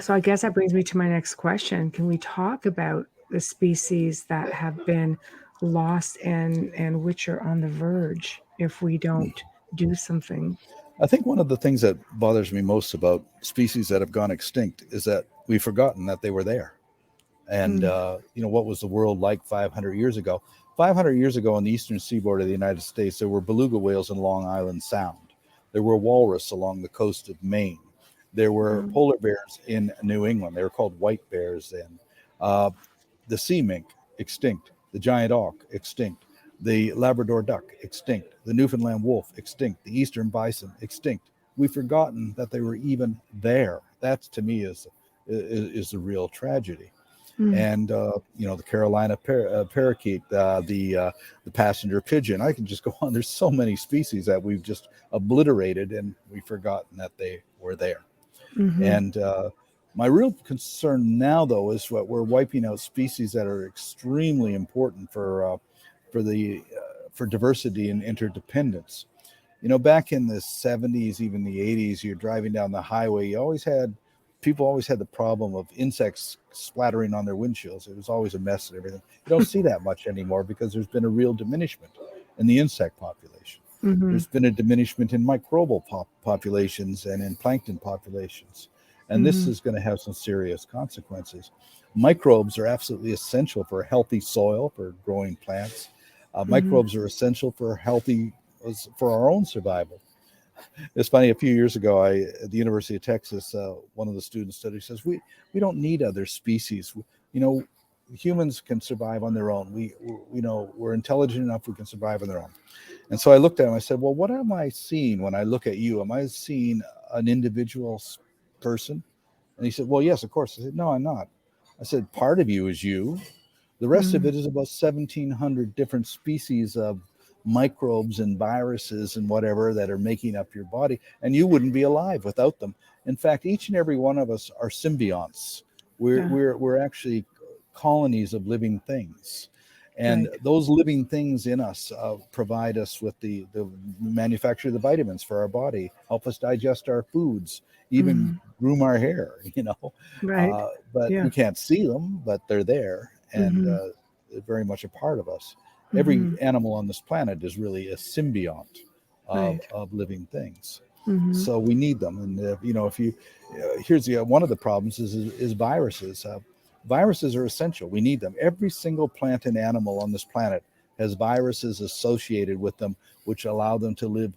So I guess that brings me to my next question. Can we talk about the species that have been lost and which are on the verge if we don't do something? I think one of the things that bothers me most about species that have gone extinct is that we've forgotten that they were there. And, what was the world like 500 years ago? 500 years ago on the eastern seaboard of the United States, there were beluga whales in Long Island Sound. There were walrus along the coast of Maine. There were polar bears in New England. They were called white bears then. The sea mink, extinct. The giant auk, extinct. The Labrador duck, extinct. The Newfoundland wolf, extinct. The eastern bison, extinct. We've forgotten that they were even there. That, to me, is the real tragedy. And the Carolina parakeet, the passenger pigeon. I can just go on. There's so many species that we've just obliterated, and we've forgotten that they were there. And my real concern now, though, is that we're wiping out species that are extremely important for diversity and interdependence. Back in the 70s, even the 80s, you're driving down the highway. People always had the problem of insects splattering on their windshields. It was always a mess and everything. You don't see that much anymore because there's been a real diminishment in the insect population. There's been a diminishment in microbial populations and in plankton populations. And this is going to have some serious consequences. Microbes are absolutely essential for a healthy soil, for growing plants. Microbes are essential for our own survival. It's funny, a few years ago, at the University of Texas, one of the student studies says, we don't need other species. Humans can survive on their own. We're intelligent enough, we can survive on their own. And so I looked at him, I said, well, what am I seeing when I look at you? Am I seeing an individual person? And he said, well, yes, of course. I said, no, I'm not. I said, part of you is you. The rest of it is about 1,700 different species of microbes and viruses and whatever that are making up your body, and you wouldn't be alive without them. In fact, each and every one of us are symbionts. We're actually colonies of living things, and those living things in us provide us with the manufacture of the vitamins for our body, help us digest our foods, even groom our hair. But we can't see them, but they're there, and they're very much a part of us. Every animal on this planet is really a symbiont of living things. So we need them. And here's one of the problems is viruses. Viruses are essential. We need them. Every single plant and animal on this planet has viruses associated with them, which allow them to live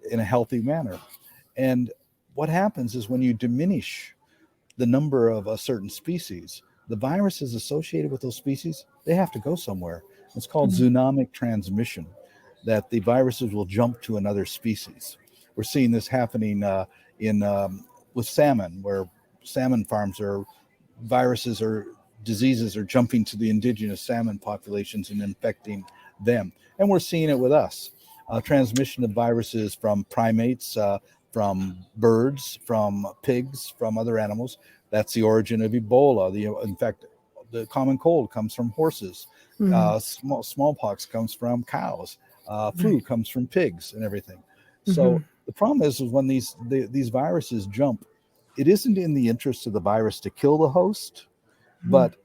in a healthy manner. And what happens is when you diminish the number of a certain species, the viruses associated with those species, they have to go somewhere. It's called zoonotic transmission, that the viruses will jump to another species. We're seeing this happening with salmon, where salmon farms viruses or diseases are jumping to the indigenous salmon populations and infecting them. And we're seeing it with us. Transmission of viruses from primates, from birds, from pigs, from other animals. That's the origin of Ebola. In fact, the common cold comes from horses. Smallpox comes from cows. Flu comes from pigs and everything. So the problem is when these viruses jump, it isn't in the interest of the virus to kill the host, but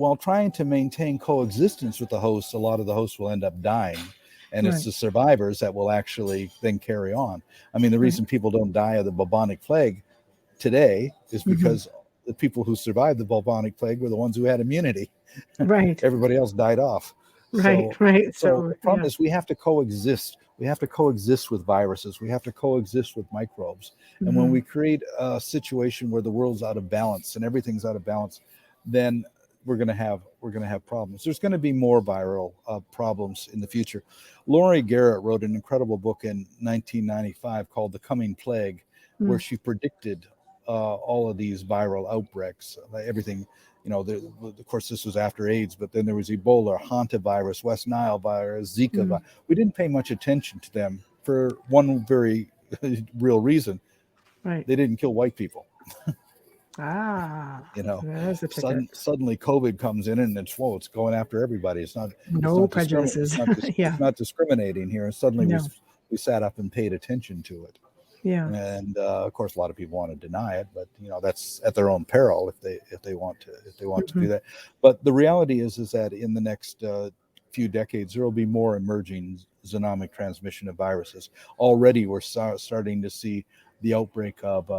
while trying to maintain coexistence with the hosts, a lot of the hosts will end up dying. And it's the survivors that will actually then carry on. I mean, the reason people don't die of the bubonic plague today is because the people who survived the bubonic plague were the ones who had immunity. Right. Everybody else died off. Right. So the problem is we have to coexist. We have to coexist with viruses. We have to coexist with microbes. And when we create a situation where the world's out of balance and everything's out of balance, then we're going to have problems. There's going to be more viral problems in the future. Laurie Garrett wrote an incredible book in 1995 called The Coming Plague, where she predicted all of these viral outbreaks, everything. Of course, this was after AIDS, but then there was Ebola, hantavirus, West Nile virus, Zika virus. We didn't pay much attention to them for one very real reason. Right. They didn't kill white people. Suddenly COVID comes in and it's going after everybody. It's not prejudices. It's not discriminating here. And suddenly we sat up and paid attention to it. Yeah. And of course, a lot of people want to deny it, but that's at their own peril if they want to do that. But the reality is that in the next few decades, there will be more emerging zoonotic transmission of viruses. Already, we're starting to see the outbreak of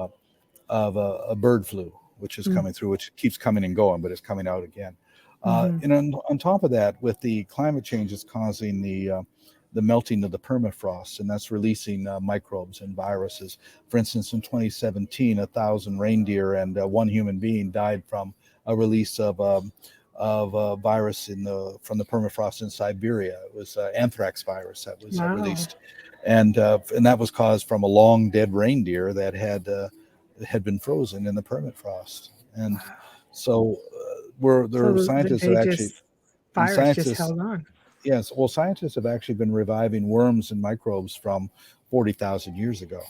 a bird flu, which is coming through, which keeps coming and going, but it's coming out again. And on top of that, with the climate change, it's causing the melting of the permafrost, and that's releasing microbes and viruses. For instance, in 2017, 1,000 reindeer and one human being died from a release of a virus from the permafrost in Siberia. It was anthrax virus that was released, and that was caused from a long dead reindeer that had been frozen in the permafrost. And so scientists have actually just held on. Yes, well, scientists have actually been reviving worms and microbes from 40,000 years ago,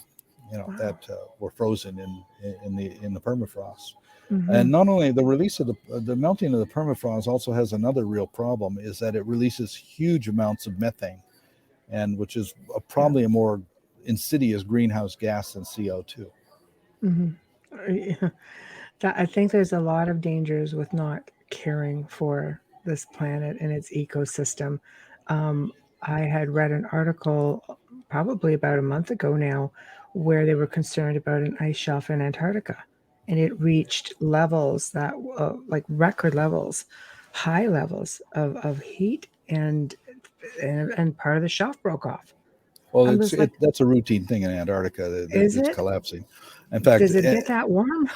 that were frozen in the permafrost. And not only the release of the melting of the permafrost also has another real problem, is that it releases huge amounts of methane, and which is probably a more insidious greenhouse gas than CO2. I think there's a lot of dangers with not caring for this planet and its ecosystem. I had read an article probably about a month ago now where they were concerned about an ice shelf in Antarctica, and it reached levels that like record levels, high levels of heat, and part of the shelf broke off. Well, that's a routine thing in Antarctica. It's collapsing. In fact, does it get that warm?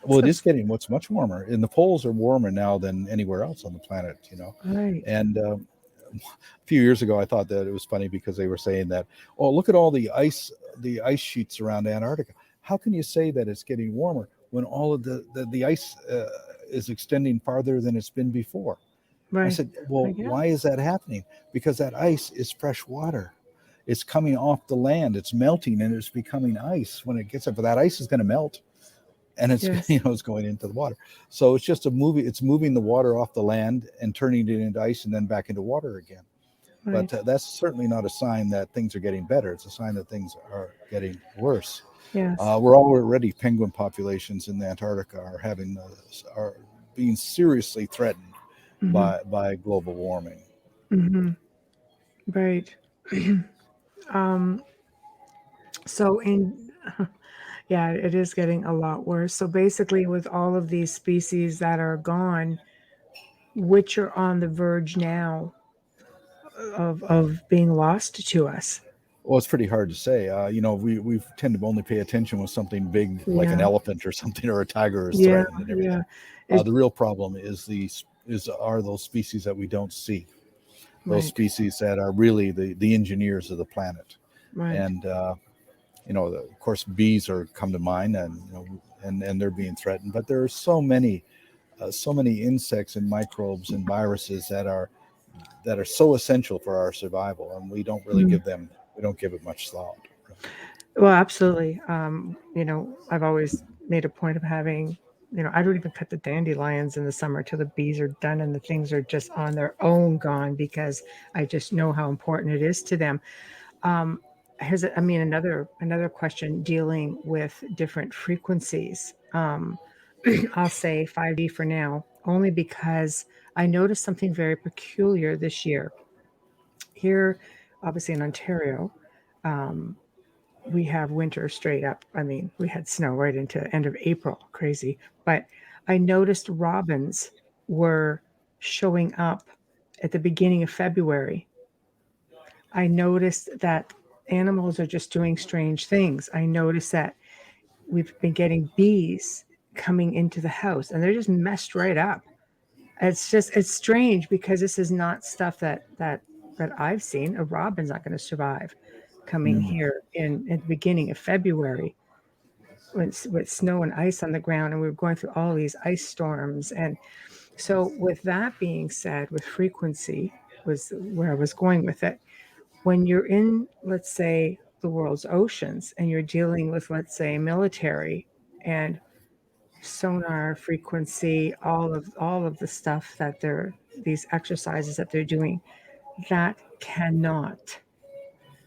Well, it is getting much warmer, and the poles are warmer now than anywhere else on the planet. Right. And a few years ago, I thought that it was funny because they were saying that, oh, look at all the ice sheets around Antarctica. How can you say that it's getting warmer when all of the ice is extending farther than it's been before? Right. I said, well, why is that happening? Because that ice is fresh water. It's coming off the land. It's melting and it's becoming ice. When it gets up, but that ice is going to melt, and it's it's going into the water. So it's just it's moving the water off the land and turning it into ice and then back into water again. Right. But that's certainly not a sign that things are getting better. It's a sign that things are getting worse. Yes. We're already, penguin populations in Antarctica are being seriously threatened by global warming. Right. So it is getting a lot worse. So basically, with all of these species that are gone, which are on the verge now of being lost to us? Well, it's pretty hard to say. We tend to only pay attention when something big, like an elephant or something, or a tiger is threatened and everything. The real problem are those species that we don't see. Those species that are really the engineers of the planet. Right. And of course, bees come to mind, and they're being threatened. But there are so many insects and microbes and viruses that are so essential for our survival, and we don't really give it much thought. Well, absolutely. I've always made a point of having, I don't even cut the dandelions in the summer till the bees are done and the things are just on their own gone, because I just know how important it is to them. Here's another question dealing with different frequencies. I'll say 5G for now. only because I noticed something very peculiar this year. Here, obviously in Ontario, we have winter straight up. I mean, we had snow right into end of April, crazy. But I noticed robins were showing up at the beginning of February. I noticed that animals are just doing strange things. I noticed that we've been getting bees coming into the house and they're just messed right up. It's strange because this is not stuff that I've seen. A robin's not going to survive coming here in at the beginning of February with snow and ice on the ground, and we were going through all these ice storms. And so with that being said, with frequency was where I was going with it. When you're in, let's say, the world's oceans and you're dealing with, let's say, military and sonar frequency, all of the stuff that these exercises that they're doing, that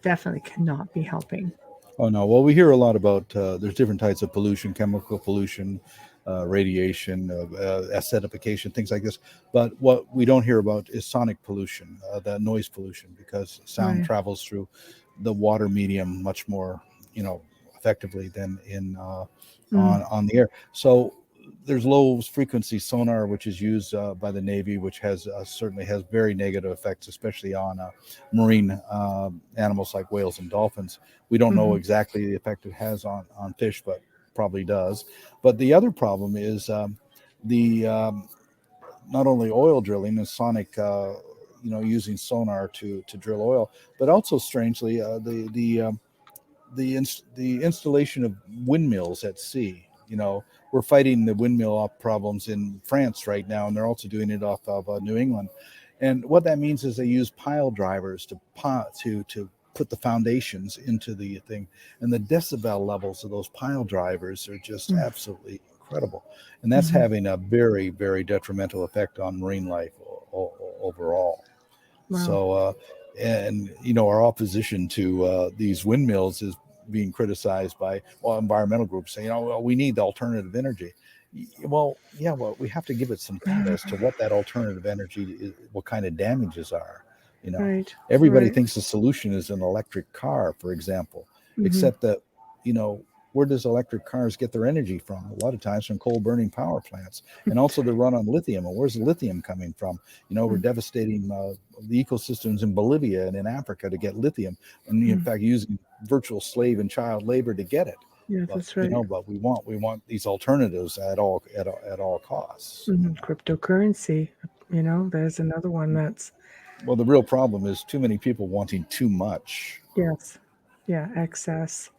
definitely cannot be helping. Oh no. Well, we hear a lot about there's different types of pollution, chemical pollution, radiation, acidification, things like this. But what we don't hear about is sonic pollution, that noise pollution, because sound travels through the water medium much more, effectively than in on the air. So there's low frequency sonar, which is used by the Navy, which has certainly has very negative effects, especially on marine animals like whales and dolphins. We don't know exactly the effect it has on fish, but probably does. But the other problem is not only oil drilling and sonic, using sonar to drill oil, but also strangely the installation of windmills at sea. We're fighting the windmill problems in France right now, and they're also doing it off of New England. And what that means is they use pile drivers to put the foundations into the thing, and the decibel levels of those pile drivers are just absolutely incredible, and that's having a very, very detrimental effect on marine life overall. Wow. So our opposition to these windmills is being criticized by environmental groups saying, we need alternative energy. Well, we have to give it some thought as to what that alternative energy is, what kind of damages are. Everybody thinks the solution is an electric car, for example, except that, where does electric cars get their energy from? A lot of times from coal burning power plants, and also they run on lithium. And where's the lithium coming from? We're devastating the ecosystems in Bolivia and in Africa to get lithium, and in fact using virtual slave and child labor to get it. Yeah, that's right. But we want these alternatives at all costs. Cryptocurrency, there's another one that's. Well, the real problem is too many people wanting too much. Yes. Yeah, excess.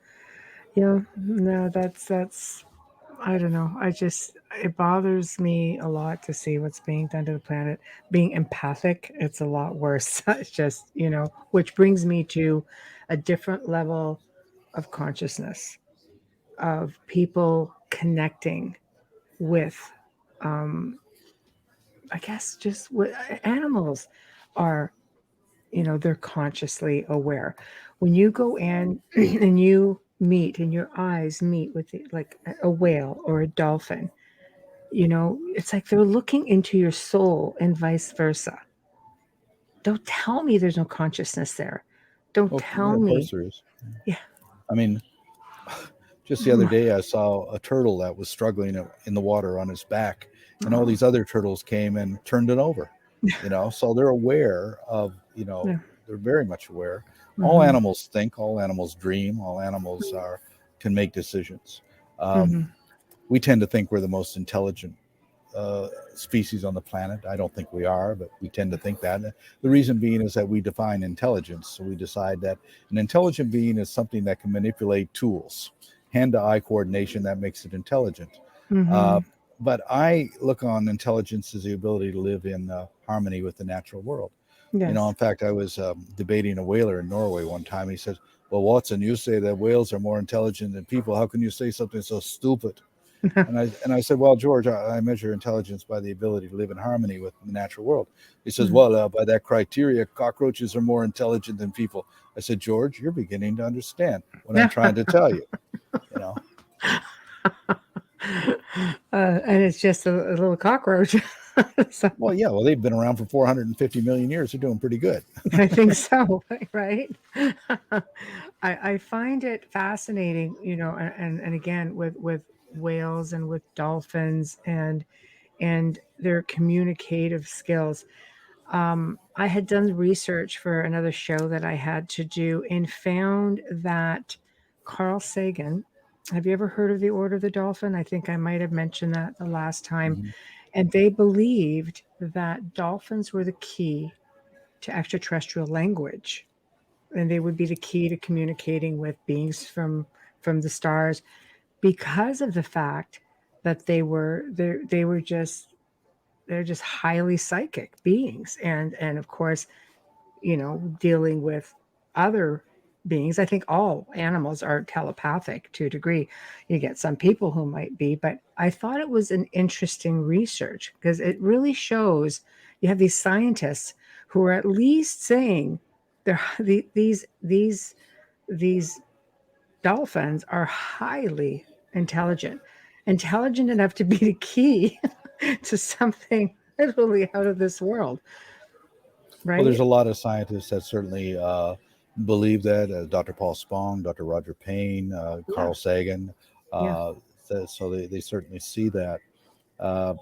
Yeah, no, that's I don't know. It bothers me a lot to see what's being done to the planet. Being empathic, it's a lot worse. It's just, which brings me to a different level of consciousness, of people connecting with, I guess, just what animals are, they're consciously aware. When you go in and you meet and your eyes meet with like a whale or a dolphin, it's like they're looking into your soul and vice versa. Don't tell me there's no consciousness there. Don't tell me. Of course there is. Yeah. I mean, just the other day I saw a turtle that was struggling in the water on its back, and all these other turtles came and turned it over. So they're aware of, they're very much aware. All animals think, all animals dream, all animals can make decisions. We tend to think we're the most intelligent species on the planet. I don't think we are, but we tend to think that. The reason being is that we define intelligence. So we decide that an intelligent being is something that can manipulate tools, hand-to-eye coordination that makes it intelligent. But I look on intelligence as the ability to live in harmony with the natural world. Yes. In fact, I was debating a whaler in Norway one time. He said, well, Watson, you say that whales are more intelligent than people. How can you say something so stupid? and I said, well, George, I measure intelligence by the ability to live in harmony with the natural world. He says, well, by that criteria, cockroaches are more intelligent than people. I said, George, you're beginning to understand what I'm trying to tell you. And it's just a little cockroach. So, Well, yeah. Well, they've been around for 450 million years. They're doing pretty good. I think so, right? I find it fascinating, and again with whales and with dolphins and their communicative skills. I had done research for another show that I had to do and found that Carl Sagan, have you ever heard of the Order of the Dolphin? I think I might have mentioned that the last time. Mhm. And they believed that dolphins were the key to extraterrestrial language, and they would be the key to communicating with beings from the stars because of the fact that they were just they're just highly psychic beings, and of course, dealing with other beings. I think all animals are telepathic to a degree. You get some people who might be, but I thought it was an interesting research because it really shows you have these scientists who are at least saying they're these dolphins are highly intelligent, intelligent enough to be the key to something literally out of this world, Well, there's right? a lot of scientists that certainly believe that. Dr. Paul Spong, Dr. Roger Payne, Yeah, Carl Sagan. yeah, Uh, so they certainly see that. Uh,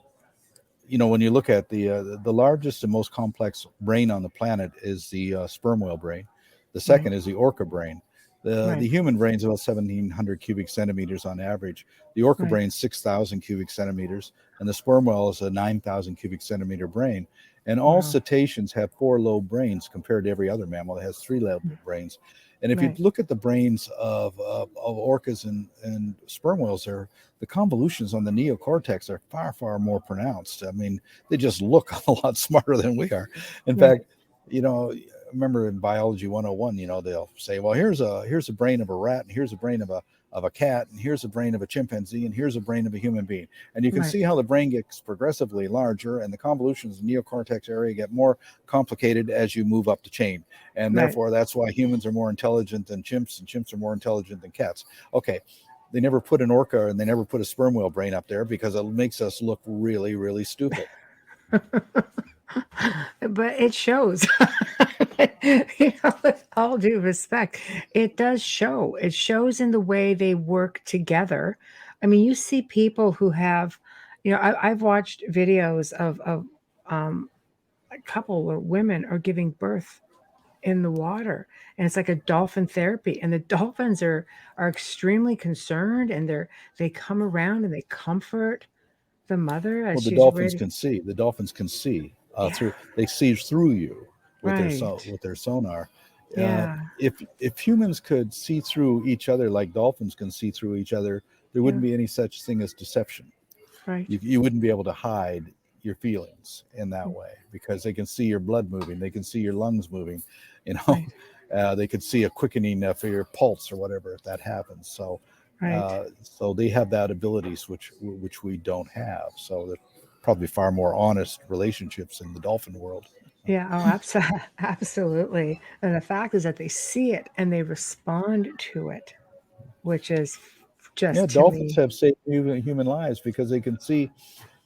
when you look at the largest and most complex brain on the planet is the sperm whale brain. The right, second is the orca brain. The right, human brain is about 1,700 cubic centimeters on average. The orca right. brain is 6,000 cubic centimeters, and the sperm whale is a 9,000 cubic centimeter brain. And all Wow. cetaceans have 4 lobe brains compared to every other mammal that has 3 lobe brains. And if you Right, look at the brains of orcas and sperm whales, the convolutions on the neocortex are far, far more pronounced. I mean, they just look a lot smarter than we are. In right, fact, remember in biology 101, they'll say, well, here's a brain of a rat, and here's a brain of a cat, and here's a brain of a chimpanzee, and here's a brain of a human being. And you can right, see how the brain gets progressively larger, and the convolutions in the neocortex area get more complicated as you move up the chain. And right. therefore, that's why humans are more intelligent than chimps, and chimps are more intelligent than cats. Okay, they never put an orca and they never put a sperm whale brain up there because it makes us look really, really stupid. But it shows. With all due respect, it does show. It shows in the way they work together. I mean, you see people who have, I've watched videos of a couple where women are giving birth in the water, and it's like a dolphin therapy, and the dolphins are extremely concerned, and they come around and they comfort the mother as Well, the she's dolphins ready. can see. The dolphins can see Yeah, through. They see through you with right. their sonar. Yeah, If humans could see through each other like dolphins can see through each other, there yeah, wouldn't be any such thing as deception. right. You wouldn't be able to hide your feelings in that Mm, way because they can see your blood moving, they can see your lungs moving, you know. right, They could see a quickening for your pulse or whatever if that happens. right. So they have that abilities which we don't have. So they're probably far more honest relationships in the dolphin world. Yeah, oh, absolutely. And the fact is that they see it and they respond to it, which is Yeah, just to dolphins me. have saved human lives because they can see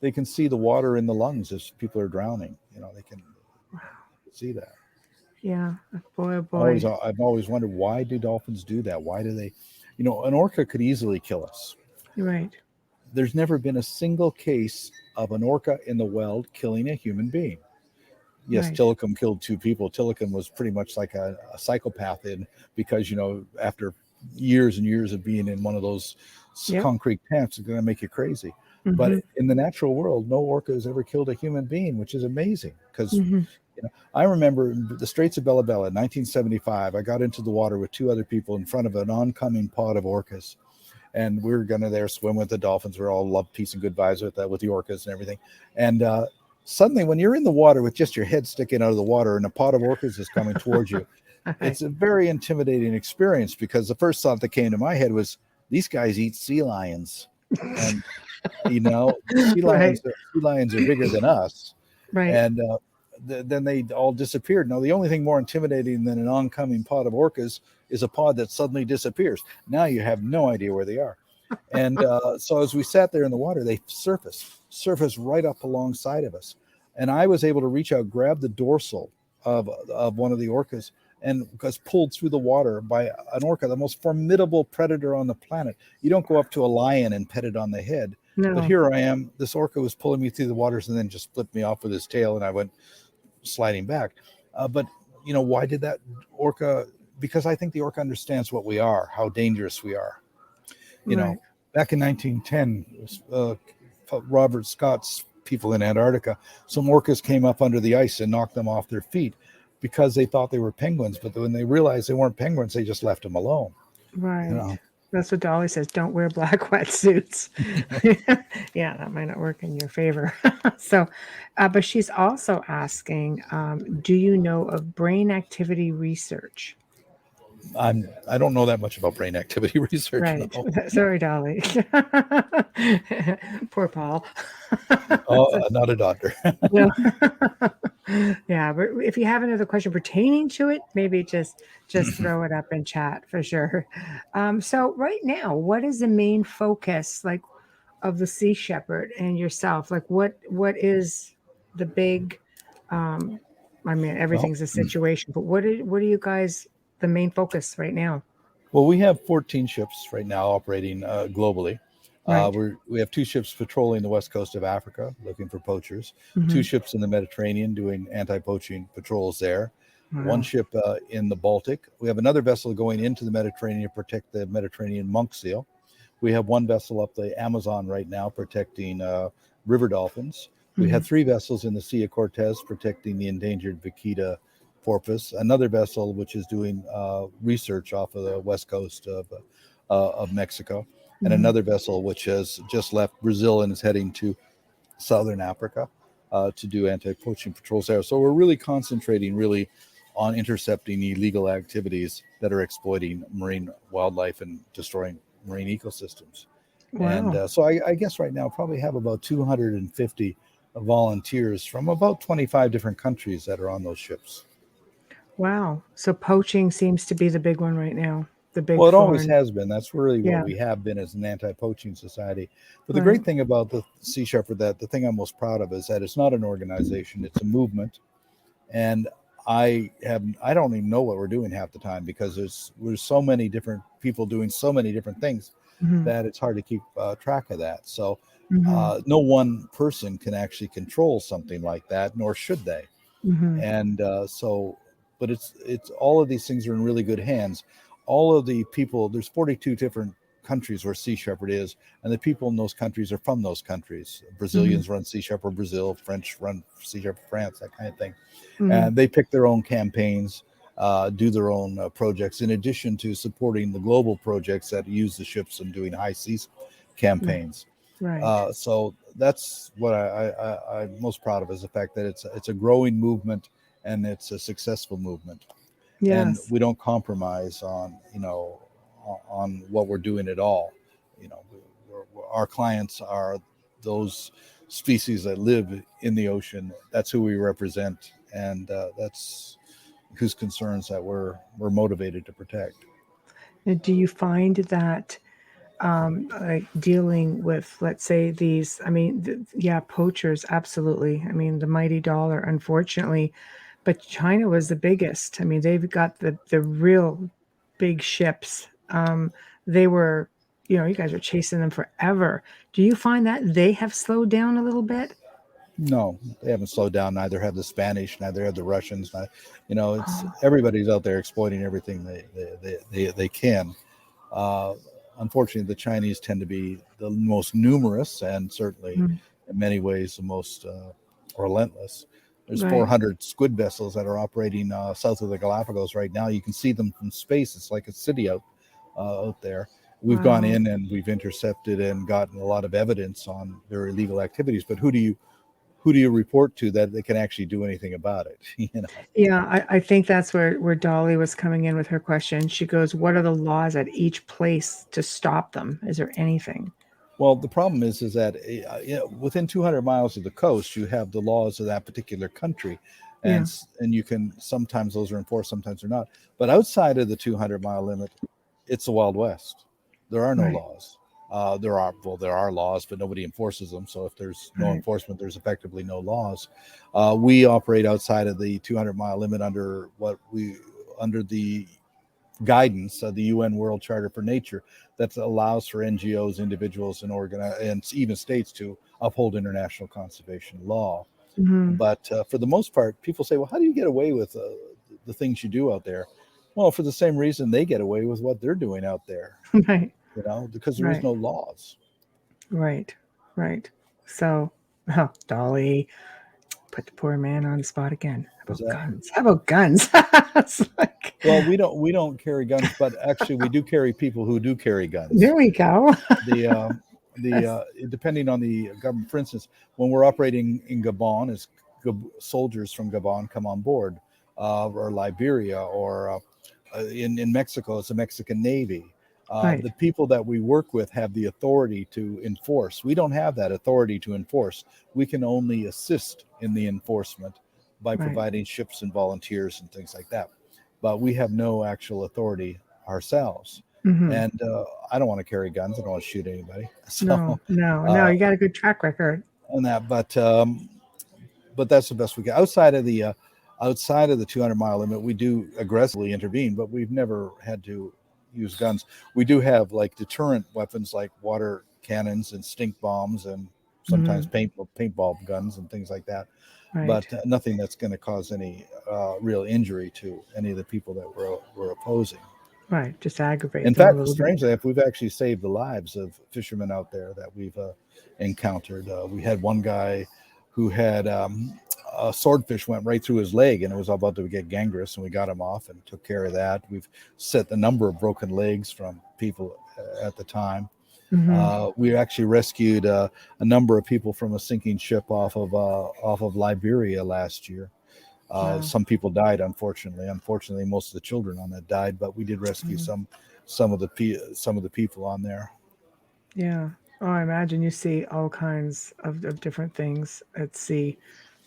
the water in the lungs as people are drowning. They can Wow. see that. Yeah, boy, oh boy. I've always wondered, why do dolphins do that? Why do they? An orca could easily kill us. You're right. There's never been a single case of an orca in the wild killing a human being. Yes, Right. Tilikum killed 2 people. Tilikum was pretty much like a psychopath because after years and years of being in one of those Yep. concrete camps, it's going to make you crazy. Mm-hmm. But in the natural world, no orca has ever killed a human being, which is amazing. Because Mm-hmm. I remember the Straits of Bella Bella in 1975. I got into the water with 2 other people in front of an oncoming pod of orcas, and we were going to there swim with the dolphins. We're all love, peace, and good vibes with the orcas and everything. And suddenly, when you're in the water with just your head sticking out of the water and a pod of orcas is coming towards you, Right. it's a very intimidating experience because the first thought that came to my head was, these guys eat sea lions, and sea Right. lions are bigger than us, Right. and then they all disappeared. Now, the only thing more intimidating than an oncoming pod of orcas is a pod that suddenly disappears. Now you have no idea where they are. And so as we sat there in the water, they surfaced right up alongside of us. And I was able to reach out, grab the dorsal of one of the orcas, and was pulled through the water by an orca, the most formidable predator on the planet. You don't go up to a lion and pet it on the head. No. But here I am. This orca was pulling me through the waters and then just flipped me off with his tail, and I went sliding back. But, why did that orca? Because I think the orca understands what we are, how dangerous we are. Back in 1910, Robert Scott's people in Antarctica, some orcas came up under the ice and knocked them off their feet because they thought they were penguins. But when they realized they weren't penguins, they just left them alone. Right. That's what Dolly says. Don't wear black wetsuits. Yeah, that might not work in your favor. So, but she's also asking, do you know of brain activity research? I don't know that much about brain activity research. Right. No. Sorry, Dolly. Poor Paul. Not a doctor. No. Yeah, but if you have another question pertaining to it, maybe just throw it up in chat for sure. So right now, what is the main focus of the Sea Shepherd and yourself? What is the big? Everything's a situation, but what are you guys? The main focus right now? Well, we have 14 ships right now operating globally. Right. We have 2 ships patrolling the west coast of Africa, looking for poachers. 2 ships in the Mediterranean doing anti-poaching patrols there. Wow. 1 ship in the Baltic. We have another vessel going into the Mediterranean to protect the Mediterranean monk seal. We have 1 vessel up the Amazon right now protecting river dolphins. We have 3 vessels in the Sea of Cortez protecting the endangered vaquita porpoise. Another vessel which is doing research off of the west coast of Mexico. And another vessel which has just left Brazil and is heading to southern Africa to do anti-poaching patrols there. So we're really concentrating on intercepting illegal activities that are exploiting marine wildlife and destroying marine ecosystems. Wow. And so I guess right now probably have about 250 volunteers from about 25 different countries that are on those ships. Wow. So poaching seems to be the big one right now. Well, it always has been. That's really what we have been as an anti-poaching society. But the great thing about the Sea Shepherd, the thing I'm most proud of, is that it's not an organization, it's a movement. And I don't even know what we're doing half the time because there's so many different people doing so many different things that it's hard to keep track of that. So no one person can actually control something like that, nor should they. And but it's all of these things are in really good hands. All of the people, there's 42 different countries where Sea Shepherd is, and the people in those countries are from those countries. Brazilians run Sea Shepherd Brazil, French run Sea Shepherd France, that kind of thing. And they pick their own campaigns, do their own projects, in addition to supporting the global projects that use the ships and doing high seas campaigns. Right. So that's what I'm most proud of, is the fact that it's a growing movement and it's a successful movement. Yes. And we don't compromise on what we're doing at all. Our clients are those species that live in the ocean. That's who we represent, and that's whose concerns that we're motivated to protect. And do you find that dealing with, let's say, these, poachers, absolutely. The mighty dollar, unfortunately. But China was the biggest. They've got the real big ships. They were, you guys are chasing them forever. Do you find that they have slowed down a little bit? No, they haven't slowed down. Neither have the Spanish, neither have the Russians. Everybody's out there exploiting everything they can. Unfortunately, the Chinese tend to be the most numerous and certainly in many ways the most relentless. There's 400 squid vessels that are operating south of the Galapagos right now. You can see them from space. It's like a city out there. We've gone in and we've intercepted and gotten a lot of evidence on their illegal activities. But who do you report to that they can actually do anything about it? Yeah, I think that's where Dolly was coming in with her question. She goes, what are the laws at each place to stop them? Is there anything? Well, the problem is that within 200 miles of the coast, you have the laws of that particular country. And you can, sometimes those are enforced, sometimes they're not. But outside of the 200-mile limit, it's the Wild West. There are no laws. There are laws, but nobody enforces them. So if there's no enforcement, there's effectively no laws. We operate outside of the 200-mile limit under the guidance of the UN World Charter for Nature that allows for NGOs, individuals, and even states to uphold international conservation law. Mm-hmm. But for the most part, people say, well, how do you get away with the things you do out there? Well, for the same reason they get away with what they're doing out there. Right. Because there is no laws. Right. So, Dolly, put the poor man on the spot again. How about guns? Well, we don't carry guns, but actually we do carry people who do carry guns. There we go. Depending on the government, for instance, when we're operating in Gabon, as soldiers from Gabon come on board, or Liberia, or in Mexico, it's the Mexican Navy. The people that we work with have the authority to enforce. We don't have that authority to enforce. We can only assist in the enforcement by providing ships and volunteers and things like that. But we have no actual authority ourselves. Mm-hmm. And I don't want to carry guns. I don't want to shoot anybody. So, no. You got a good track record on that. But that's the best we get. Outside of the 200-mile limit, we do aggressively intervene, but we've never had to use guns. We do have like deterrent weapons like water cannons and stink bombs and sometimes paintball guns and things like that. But nothing that's going to cause any real injury to any of the people that we're opposing. Right, just aggravate. In fact, strangely enough, we've actually saved the lives of fishermen out there that we've encountered. We had one guy who had a swordfish went right through his leg, and it was about to get gangrenous, and we got him off and took care of that. We've set the number of broken legs from people at the time. Mm-hmm. We actually rescued a number of people from a sinking ship off of Liberia last year. Some people died, unfortunately. Unfortunately, most of the children on that died, but we did rescue some of the people on there. Yeah. Oh, I imagine you see all kinds of different things at sea.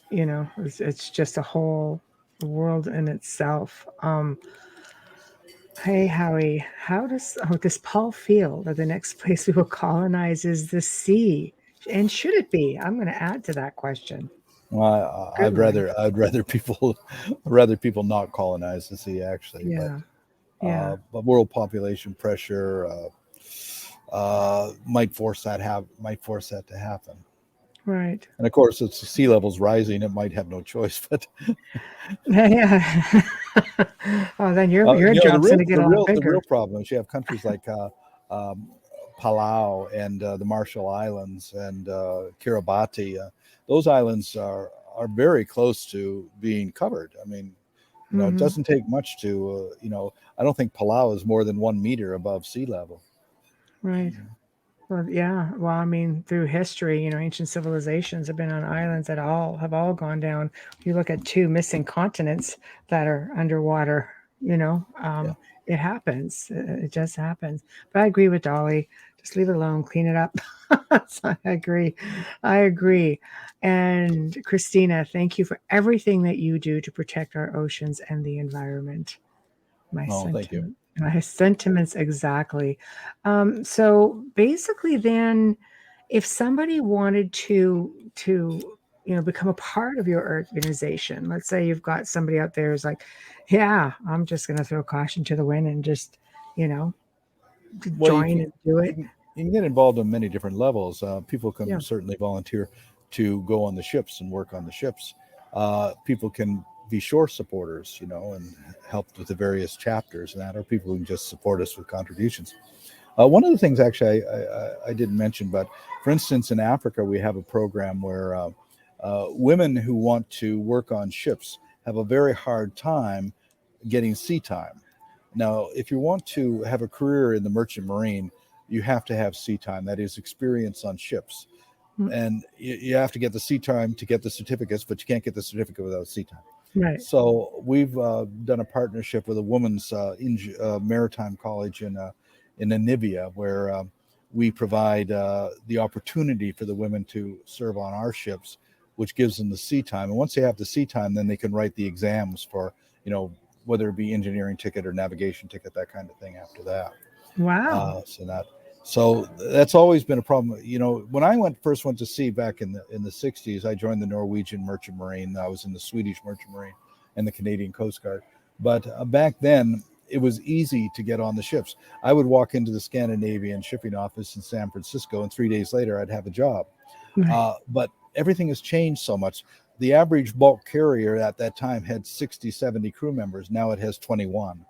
It's just a whole world in itself. Hey, Howie, how does Paul feel that the next place we will colonize is the sea? And should it be? I'm going to add to that question. Well, I'd rather people not colonize the sea, actually. Yeah. But world population pressure might force that to happen. Right. And of course, it's sea levels rising. It might have no choice, but yeah. Oh, then your job's going to get a lot bigger. The real problem is you have countries like Palau and the Marshall Islands and Kiribati. Those islands are very close to being covered. I mean, it doesn't take much to, I don't think Palau is more than 1 meter above sea level. Right. Well, yeah. Well, I mean, through history, ancient civilizations have been on islands that have all gone down. You look at 2 missing continents that are underwater, It happens. It just happens. But I agree with Dolly. Just leave it alone. Clean it up. So I agree. And Christina, thank you for everything that you do to protect our oceans and the environment. Thank you. My sentiments exactly. So basically, then, if somebody wanted to become a part of your organization, let's say you've got somebody out there who's like, yeah, I'm just going to throw caution to the wind and just join and do it. You can get involved on many different levels. People can certainly volunteer to go on the ships and work on the ships. People can be shore supporters, and help with the various chapters and that, or people who can just support us with contributions. One of the things actually I didn't mention, but for instance, in Africa, we have a program where women who want to work on ships have a very hard time getting sea time. Now, if you want to have a career in the merchant marine, you have to have sea time, that is experience on ships. Mm-hmm. And you have to get the sea time to get the certificates, but you can't get the certificate without sea time. Right. So we've done a partnership with a women's maritime college in Namibia, where we provide the opportunity for the women to serve on our ships, which gives them the sea time. And once they have the sea time, then they can write the exams for, whether it be engineering ticket or navigation ticket, that kind of thing after that. Wow. So that's always been a problem. You know, when I first went to sea back in the 60s, I joined the Norwegian Merchant Marine. I was in the Swedish Merchant Marine and the Canadian Coast Guard. But back then, it was easy to get on the ships. I would walk into the Scandinavian shipping office in San Francisco, and 3 days later, I'd have a job. Right. But everything has changed so much. The average bulk carrier at that time had 60, 70 crew members. Now it has 21.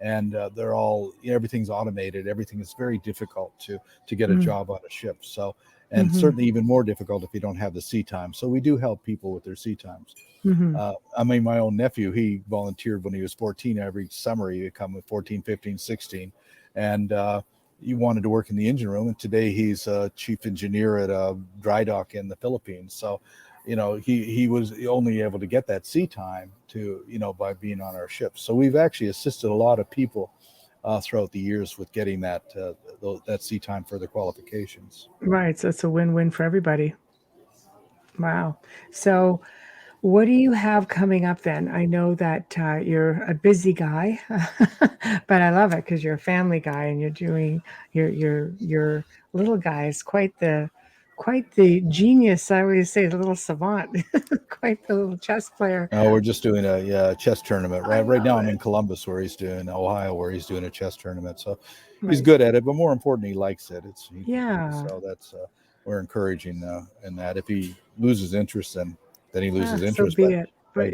And they're all, everything's automated. Everything is very difficult to get a job on a ship. So, and certainly even more difficult if you don't have the sea time. So we do help people with their sea times. I mean, my own nephew, he volunteered when he was 14. Every summer he would come with 14, 15, 16. And he wanted to work in the engine room. And today he's a chief engineer at a dry dock in the Philippines. So, you know, he was only able to get that sea time to, you know, by being on our ships. So we've actually assisted a lot of people throughout the years with getting that sea time for their qualifications. Right. So it's a win-win for everybody. Wow. So what do you have coming up then? I know that you're a busy guy, but I love it because you're a family guy and you're doing your little guy is quite the genius. I always say the little savant, quite the little chess player. Oh, we're just doing a chess tournament right now. I'm in Columbus, where he's doing Ohio, where he's doing a chess tournament. So he's good at it, but more important, he likes it. So that's we're encouraging in that. If he loses interest, then he loses interest. So be it. But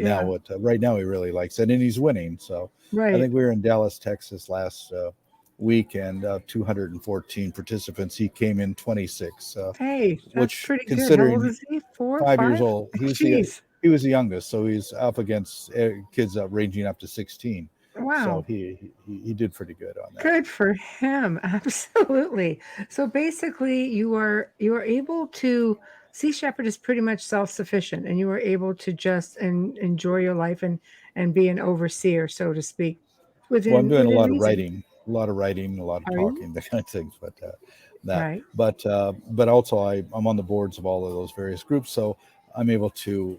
right now he really likes it, and he's winning. So I think we were in Dallas, Texas last week, and 214 participants. He came in 26. Hey, that's which, pretty considering good. How old is he? 4, 5 5 years old. He was the youngest, so he's up against kids ranging up to 16. Wow. So he did pretty good on that. Good for him. Absolutely. So basically you are able to Sea Shepherd is pretty much self-sufficient, and you are able to just enjoy your life and be an overseer, so to speak. Well, I'm doing a lot of reason. writing, a lot of talking, that kind of things. But Right. but also I'm on the boards of all of those various groups, so I'm able to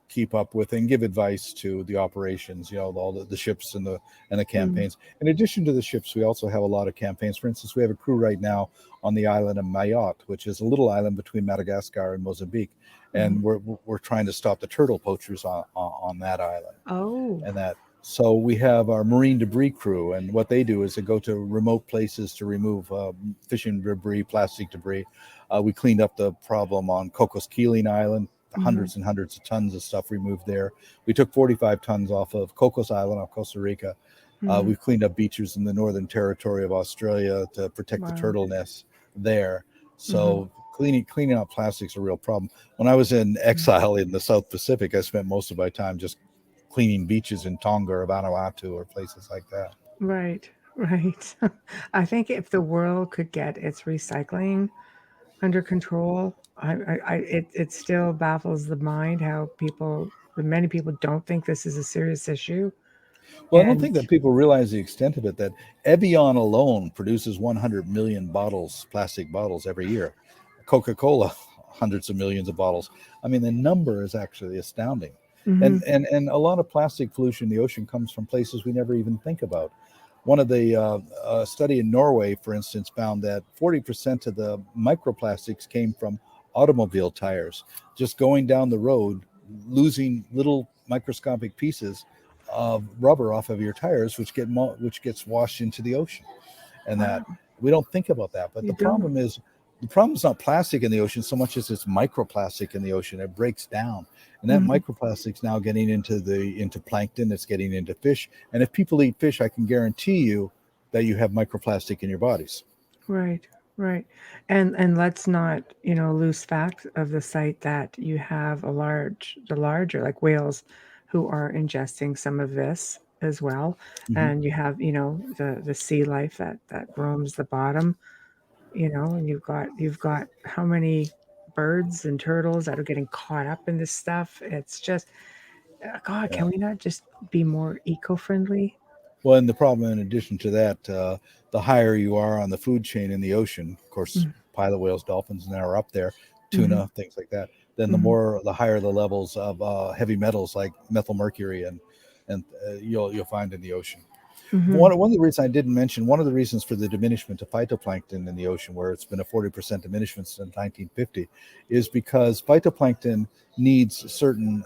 keep up with and give advice to the operations, you know, all the ships and the campaigns. In addition to the ships, we also have a lot of campaigns. For instance, we have a crew right now on the island of Mayotte, which is a little island between Madagascar and Mozambique, and we're trying to stop the turtle poachers on that island. Oh. And that. So we have our marine debris crew, and what they do is they go to remote places to remove fishing debris, plastic debris. We cleaned up the problem on Cocos Keeling Island. Hundreds and hundreds of tons of stuff removed there. We took 45 tons off of Cocos Island off Costa Rica. We've cleaned up beaches in the Northern Territory of Australia to protect the turtle nests there. So cleaning out plastic's a real problem. When I was in exile in the South Pacific, I spent most of my time just cleaning beaches in Tonga or Vanuatu or places like that. Right. I think if the world could get its recycling under control, it still baffles the mind how many people don't think this is a serious issue. Well, I don't think that people realize the extent of it, that Evian alone produces 100 million plastic bottles every year. Coca-Cola, hundreds of millions of bottles. I mean, the number is actually astounding. And a lot of plastic pollution in the ocean comes from places we never even think about. One of the study in Norway, for instance, found that 40% of the microplastics came from automobile tires. Just going down the road, losing little microscopic pieces of rubber off of your tires, which gets washed into the ocean. And that we don't think about that. But the problem is not plastic in the ocean so much as it's microplastic in the ocean. It breaks down, and that microplastic's now getting into plankton. It's getting into fish, and if people eat fish, I can guarantee you that you have microplastic in your bodies. Right. And let's not, lose fact of the site that you have the larger like whales who are ingesting some of this as well. And you have, the sea life that roams the bottom, and you've got how many birds and turtles that are getting caught up in this stuff. It's just, God, can we not just be more eco-friendly? Well, and the problem, in addition to that, the higher you are on the food chain in the ocean, of course, pilot whales, dolphins now are up there, tuna, things like that, then the higher the levels of heavy metals like methyl mercury and you'll find in the ocean. Mm-hmm. One of the reasons I didn't mention, one of the reasons for the diminishment of phytoplankton in the ocean, where it's been a 40% diminishment since 1950, is because phytoplankton needs certain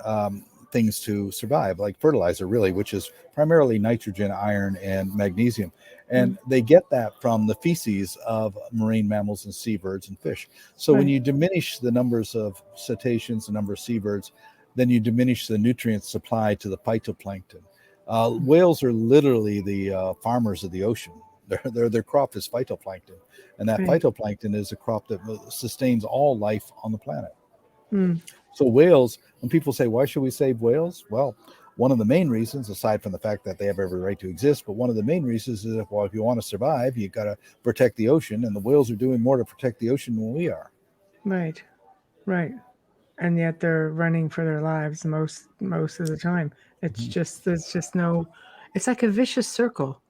things to survive, like fertilizer, really, which is primarily nitrogen, iron, and magnesium. And they get that from the feces of marine mammals and seabirds and fish. So when you diminish the numbers of cetaceans, the number of seabirds, then you diminish the nutrient supply to the phytoplankton. Whales are literally the farmers of the ocean. Their crop is phytoplankton, and that phytoplankton is a crop that sustains all life on the planet. So whales, when people say, why should we save whales? Well, one of the main reasons, aside from the fact that they have every right to exist, but one of the main reasons is, well, if you want to survive, you got to protect the ocean, and the whales are doing more to protect the ocean than we are. Right. And yet they're running for their lives most of the time. It's just, there's just no, it's like a vicious circle.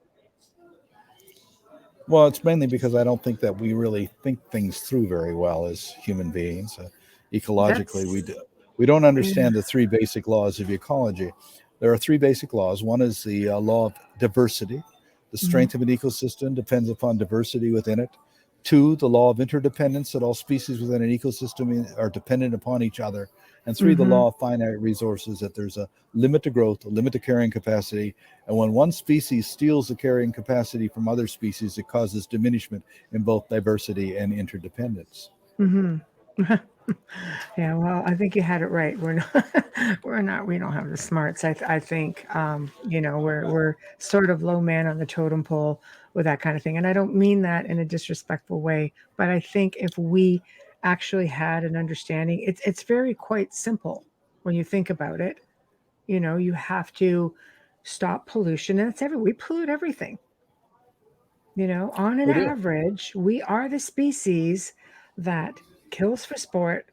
Well, it's mainly because I don't think that we really think things through very well as human beings. Ecologically, we don't understand the three basic laws of ecology. There are three basic laws. One is the law of diversity. The strength of an ecosystem depends upon diversity within it. Two, the law of interdependence, that all species within an ecosystem are dependent upon each other. And three, the law of finite resources, that there's a limit to growth, a limit to carrying capacity. And when one species steals the carrying capacity from other species, it causes diminishment in both diversity and interdependence. Yeah, well, I think you had it right. We don't have the smarts. I think, we're sort of low man on the totem pole with that kind of thing. And I don't mean that in a disrespectful way, but I think if we actually had an understanding, it's very quite simple when you think about it. You have to stop pollution, and we pollute everything. On an average, we are the species that kills for sport,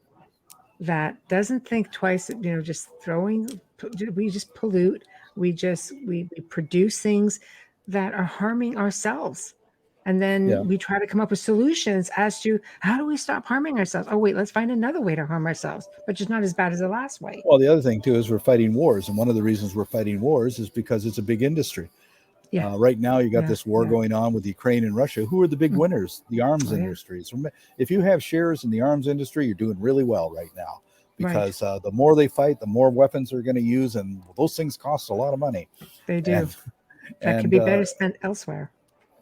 that doesn't think twice, just we just pollute. We produce things that are harming ourselves. And then we try to come up with solutions as to how do we stop harming ourselves? Oh, wait, let's find another way to harm ourselves, but just not as bad as the last way. Well, the other thing, too, is we're fighting wars. And one of the reasons we're fighting wars is because it's a big industry. Right now, you got this war going on with Ukraine and Russia. Who are the big winners? The arms industries. If you have shares in the arms industry, you're doing really well right now, because the more they fight, the more weapons they're going to use, and those things cost a lot of money. They do. That could be better spent elsewhere.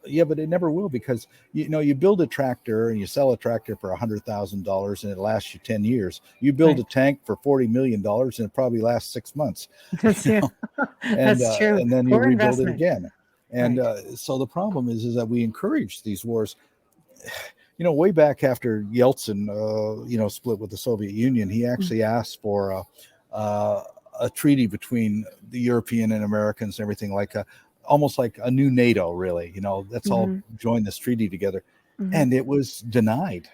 Yeah, but it never will, because you build a tractor and you sell a tractor for $100,000 and it lasts you 10 years. You build a tank for $40 million and it probably lasts 6 months. That's true. And then you rebuild it again. And so the problem is that we encourage these wars. Way back after Yeltsin, split with the Soviet Union, he actually asked for a treaty between the European and Americans and everything, like almost like a new NATO, really. Let's all join this treaty together. And it was denied.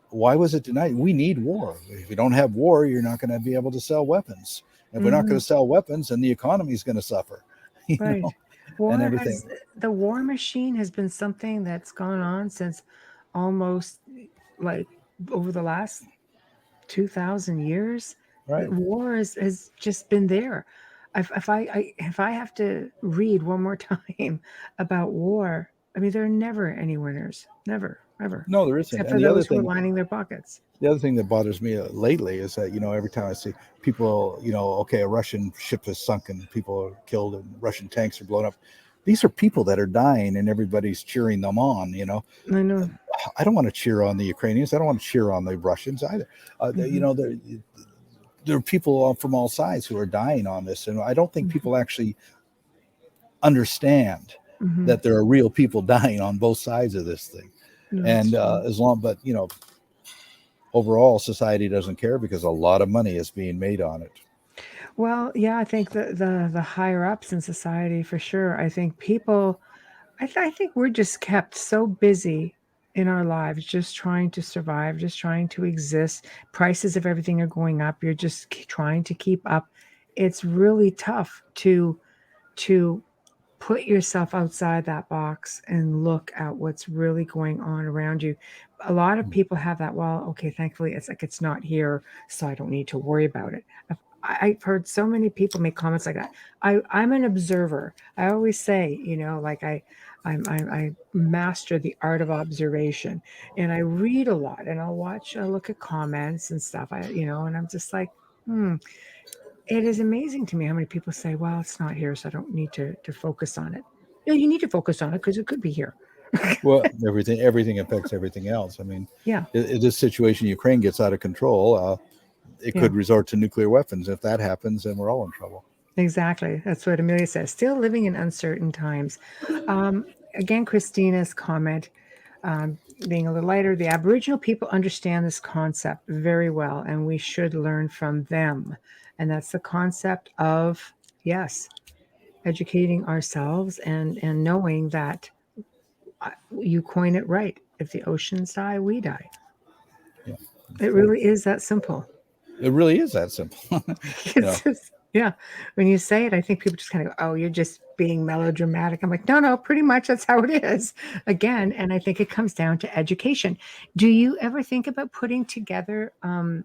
Why was it denied? We need war. If you don't have war, you're not going to be able to sell weapons. If we're not going to sell weapons, then the economy is going to suffer. And everything. The war machine has been something that's gone on since almost like over the last 2,000 years. Right. War has just been there. If I have to read one more time about war, I mean, there are never any winners. Never, ever. No, there isn't. Except for those who are lining their pockets. The other thing that bothers me lately is that, every time I see people, a Russian ship has sunk and people are killed and Russian tanks are blown up. These are people that are dying and everybody's cheering them on, I know. I don't want to cheer on the Ukrainians. I don't want to cheer on the Russians either. There are people from all sides who are dying on this. And I don't think people actually understand that there are real people dying on both sides of this thing. No, and overall society doesn't care because a lot of money is being made on it. Well, yeah, I think the higher ups in society, for sure. I think people, I think we're just kept so busy in our lives, just trying to survive, just trying to exist. Prices of everything are going up. You're just trying to keep up. It's really tough to put yourself outside that box and look at what's really going on around you. A lot of people have that, well, okay, thankfully it's not here, so I don't need to worry about it. I've heard so many people make comments like that. I'm an observer. I always say, like I master the art of observation, and I read a lot, and I look at comments and stuff. And I'm just like, It is amazing to me how many people say, well, it's not here, so I don't need to focus on it. You need to focus on it because it could be here. Well, everything affects everything else. I mean, Yeah. If this situation in Ukraine gets out of control, it could resort to nuclear weapons. If that happens, then we're all in trouble. Exactly. That's what Amelia says. Still living in uncertain times. Again, Christina's comment, being a little lighter, the Aboriginal people understand this concept very well, and we should learn from them. And that's the concept of, yes, educating ourselves and knowing that you coin it right. If the oceans die, we die. Yeah. It really is that simple. It really is that simple. Yeah. When you say it, I think people just kind of go, oh, you're just being melodramatic. I'm like, no, pretty much that's how it is. Again, and I think it comes down to education. Do you ever think about putting together, and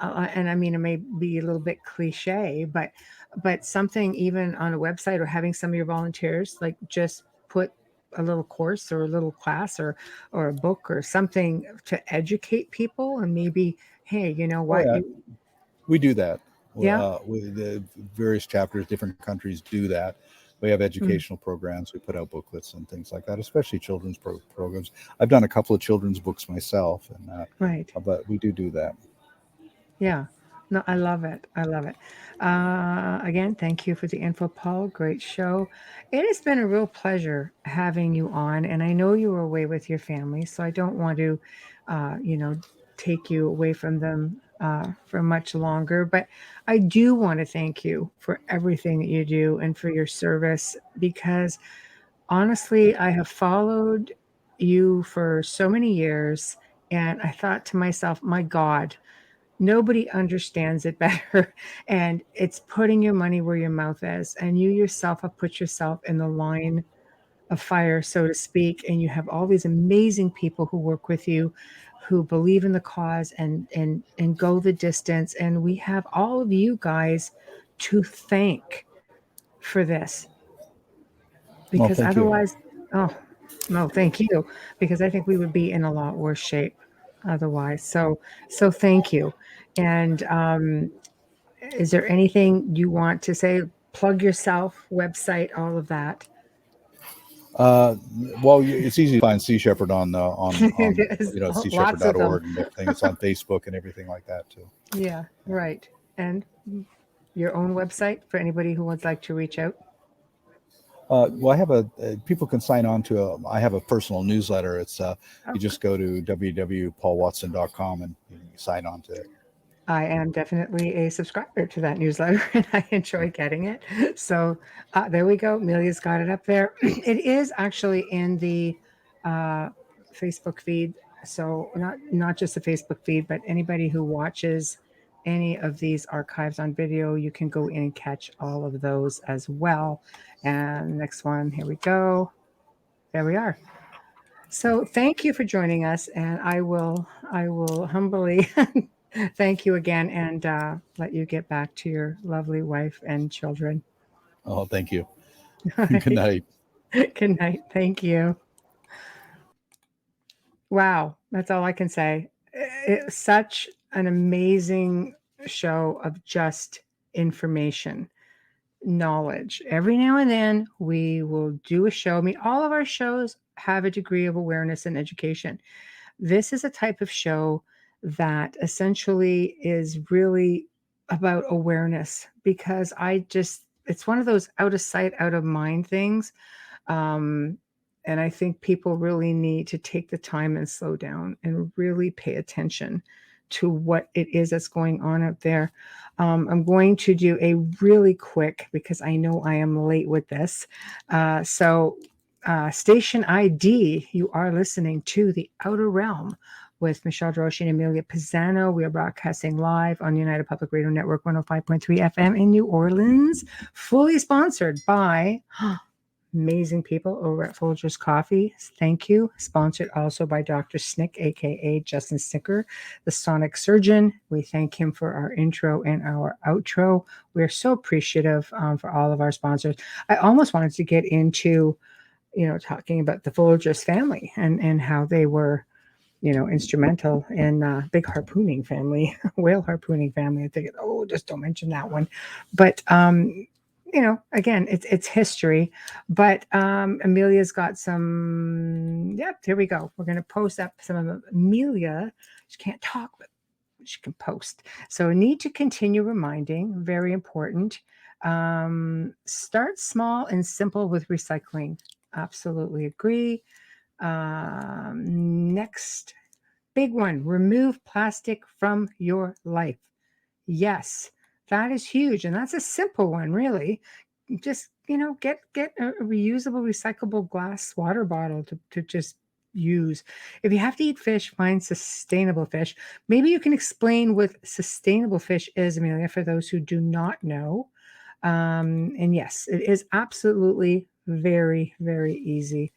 I mean, it may be a little bit cliche, but something even on a website, or having some of your volunteers, like, just put a little course or a little class or a book or something to educate people, and maybe, hey, you know what? We do that. Yeah. With the various chapters, different countries do that. We have educational programs. We put out booklets and things like that, especially children's programs. I've done a couple of children's books myself, and right. But we do that. Yeah. No, I love it. I love it. Again, thank you for the info, Paul. Great show. It has been a real pleasure having you on, and I know you were away with your family, so I don't want to, take you away from them for much longer. But I do want to thank you for everything that you do and for your service, because honestly, I have followed you for so many years, and I thought to myself, my God, nobody understands it better. And it's putting your money where your mouth is. And you yourself have put yourself in the line of fire, so to speak. And you have all these amazing people who work with you, who believe in the cause and go the distance. And we have all of you guys to thank for this. Because otherwise, thank you. Because I think we would be in a lot worse shape otherwise. So thank you. And is there anything you want to say? Plug yourself, website, all of that. Well, it's easy to find Sea Shepherd on seashepherd.org and everything. It's on Facebook and everything like that too. Yeah, right. And your own website for anybody who would like to reach out. Well, I have people can sign on to I have a personal newsletter. It's you just go to www.paulwatson.com and you sign on to it. I am definitely a subscriber to that newsletter, and I enjoy getting it. So there we go. Amelia's got it up there. It is actually in the Facebook feed. So not just the Facebook feed, but anybody who watches any of these archives on video, you can go in and catch all of those as well. And next one, here we go. There we are. So thank you for joining us, and I will humbly thank you again, and let you get back to your lovely wife and children. Oh, thank you. Good night. Good night. Thank you. Wow, that's all I can say. It's such an amazing show of just information, knowledge. Every now and then we will do a show. I mean, all of our shows have a degree of awareness and education. This is a type of show that essentially is really about awareness, because it's one of those out of sight, out of mind things. And I think people really need to take the time and slow down and really pay attention to what it is that's going on out there. I'm going to do a really quick, because I know I am late with this. Station ID, you are listening to The Outer Realm with Michelle Droshi and Amelia Pisano. We are broadcasting live on United Public Radio Network 105.3 FM in New Orleans, fully sponsored by amazing people over at Folgers Coffee. Thank you. Sponsored also by Dr. Snick, aka Justin Snicker, the Sonic Surgeon. We thank him for our intro and our outro. We're so appreciative for all of our sponsors. I almost wanted to get into, talking about the Folgers family and how they were, instrumental in big harpooning family, whale harpooning family. I think, just don't mention that one. But again, it's history. But Amelia's got some. Yep, here we go. We're going to post up some of Amelia. She can't talk, but she can post. So need to continue reminding. Very important. Start small and simple with recycling. Absolutely agree. Next big one, remove plastic from your life. Yes, that is huge. And that's a simple one, really. Just, get a reusable, recyclable glass water bottle to just use. If you have to eat fish, find sustainable fish. Maybe you can explain what sustainable fish is, Amelia, for those who do not know. And yes, it is absolutely very, very easy.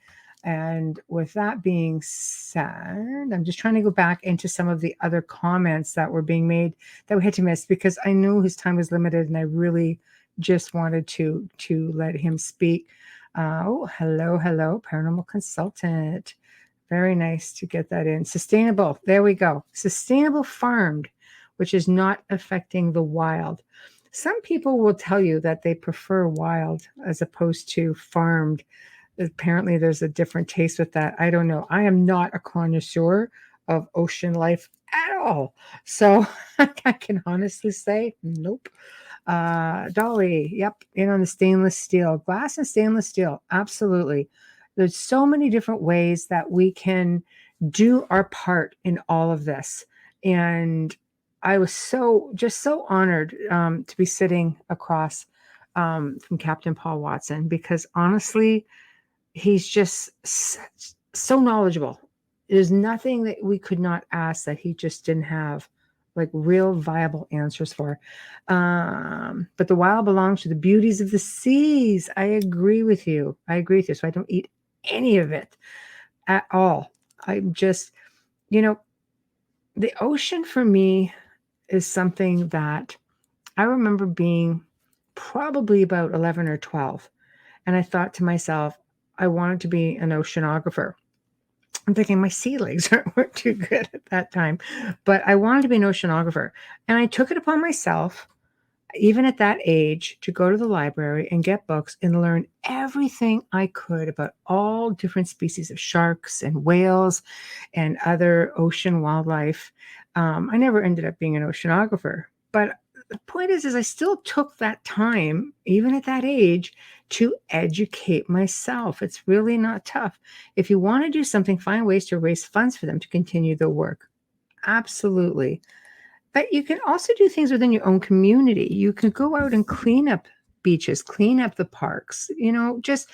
And with that being said, I'm just trying to go back into some of the other comments that were being made that we had to miss, because I knew his time was limited and I really just wanted to let him speak. Hello, paranormal consultant. Very nice to get that in. Sustainable. There we go. Sustainable farmed, which is not affecting the wild. Some people will tell you that they prefer wild as opposed to farmed. Apparently there's a different taste with that. I don't know. I am not a connoisseur of ocean life at all. So I can honestly say, nope. Dolly, yep, in on the stainless steel. Glass and stainless steel, absolutely. There's so many different ways that we can do our part in all of this. And I was so honored to be sitting across from Captain Paul Watson, because honestly, he's just so knowledgeable. There's nothing that we could not ask that he just didn't have like real viable answers for. But the wild belongs to the beauties of the seas. I agree with you. So I don't eat any of it at all. I'm just, the ocean for me is something that I remember being probably about 11 or 12. And I thought to myself, I wanted to be an oceanographer. I'm thinking my sea legs weren't too good at that time, but I wanted to be an oceanographer. And I took it upon myself, even at that age, to go to the library and get books and learn everything I could about all different species of sharks and whales and other ocean wildlife. I never ended up being an oceanographer, but the point is I still took that time, even at that age, to educate myself. It's really not tough. If you want to do something, find ways to raise funds for them to continue their work. Absolutely. But you can also do things within your own community. You can go out and clean up beaches, clean up the parks. Just,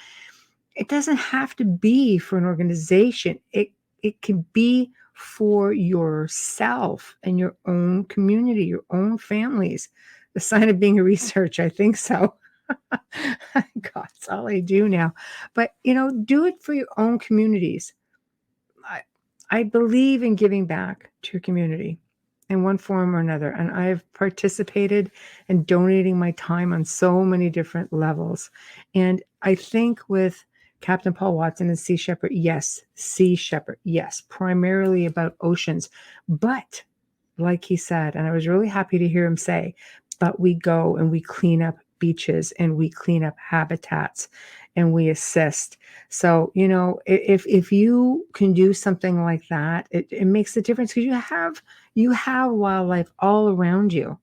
it doesn't have to be for an organization. It can be for yourself and your own community, your own families. The sign of being a researcher, I think so. God, it's all I do now. But, do it for your own communities. I believe in giving back to your community in one form or another. And I've participated in donating my time on so many different levels. And I think with Captain Paul Watson and Sea Shepherd, yes, primarily about oceans. But like he said, and I was really happy to hear him say, but we go and we clean up beaches and we clean up habitats and we assist. So, if you can do something like that, it makes a difference, because you have wildlife all around you.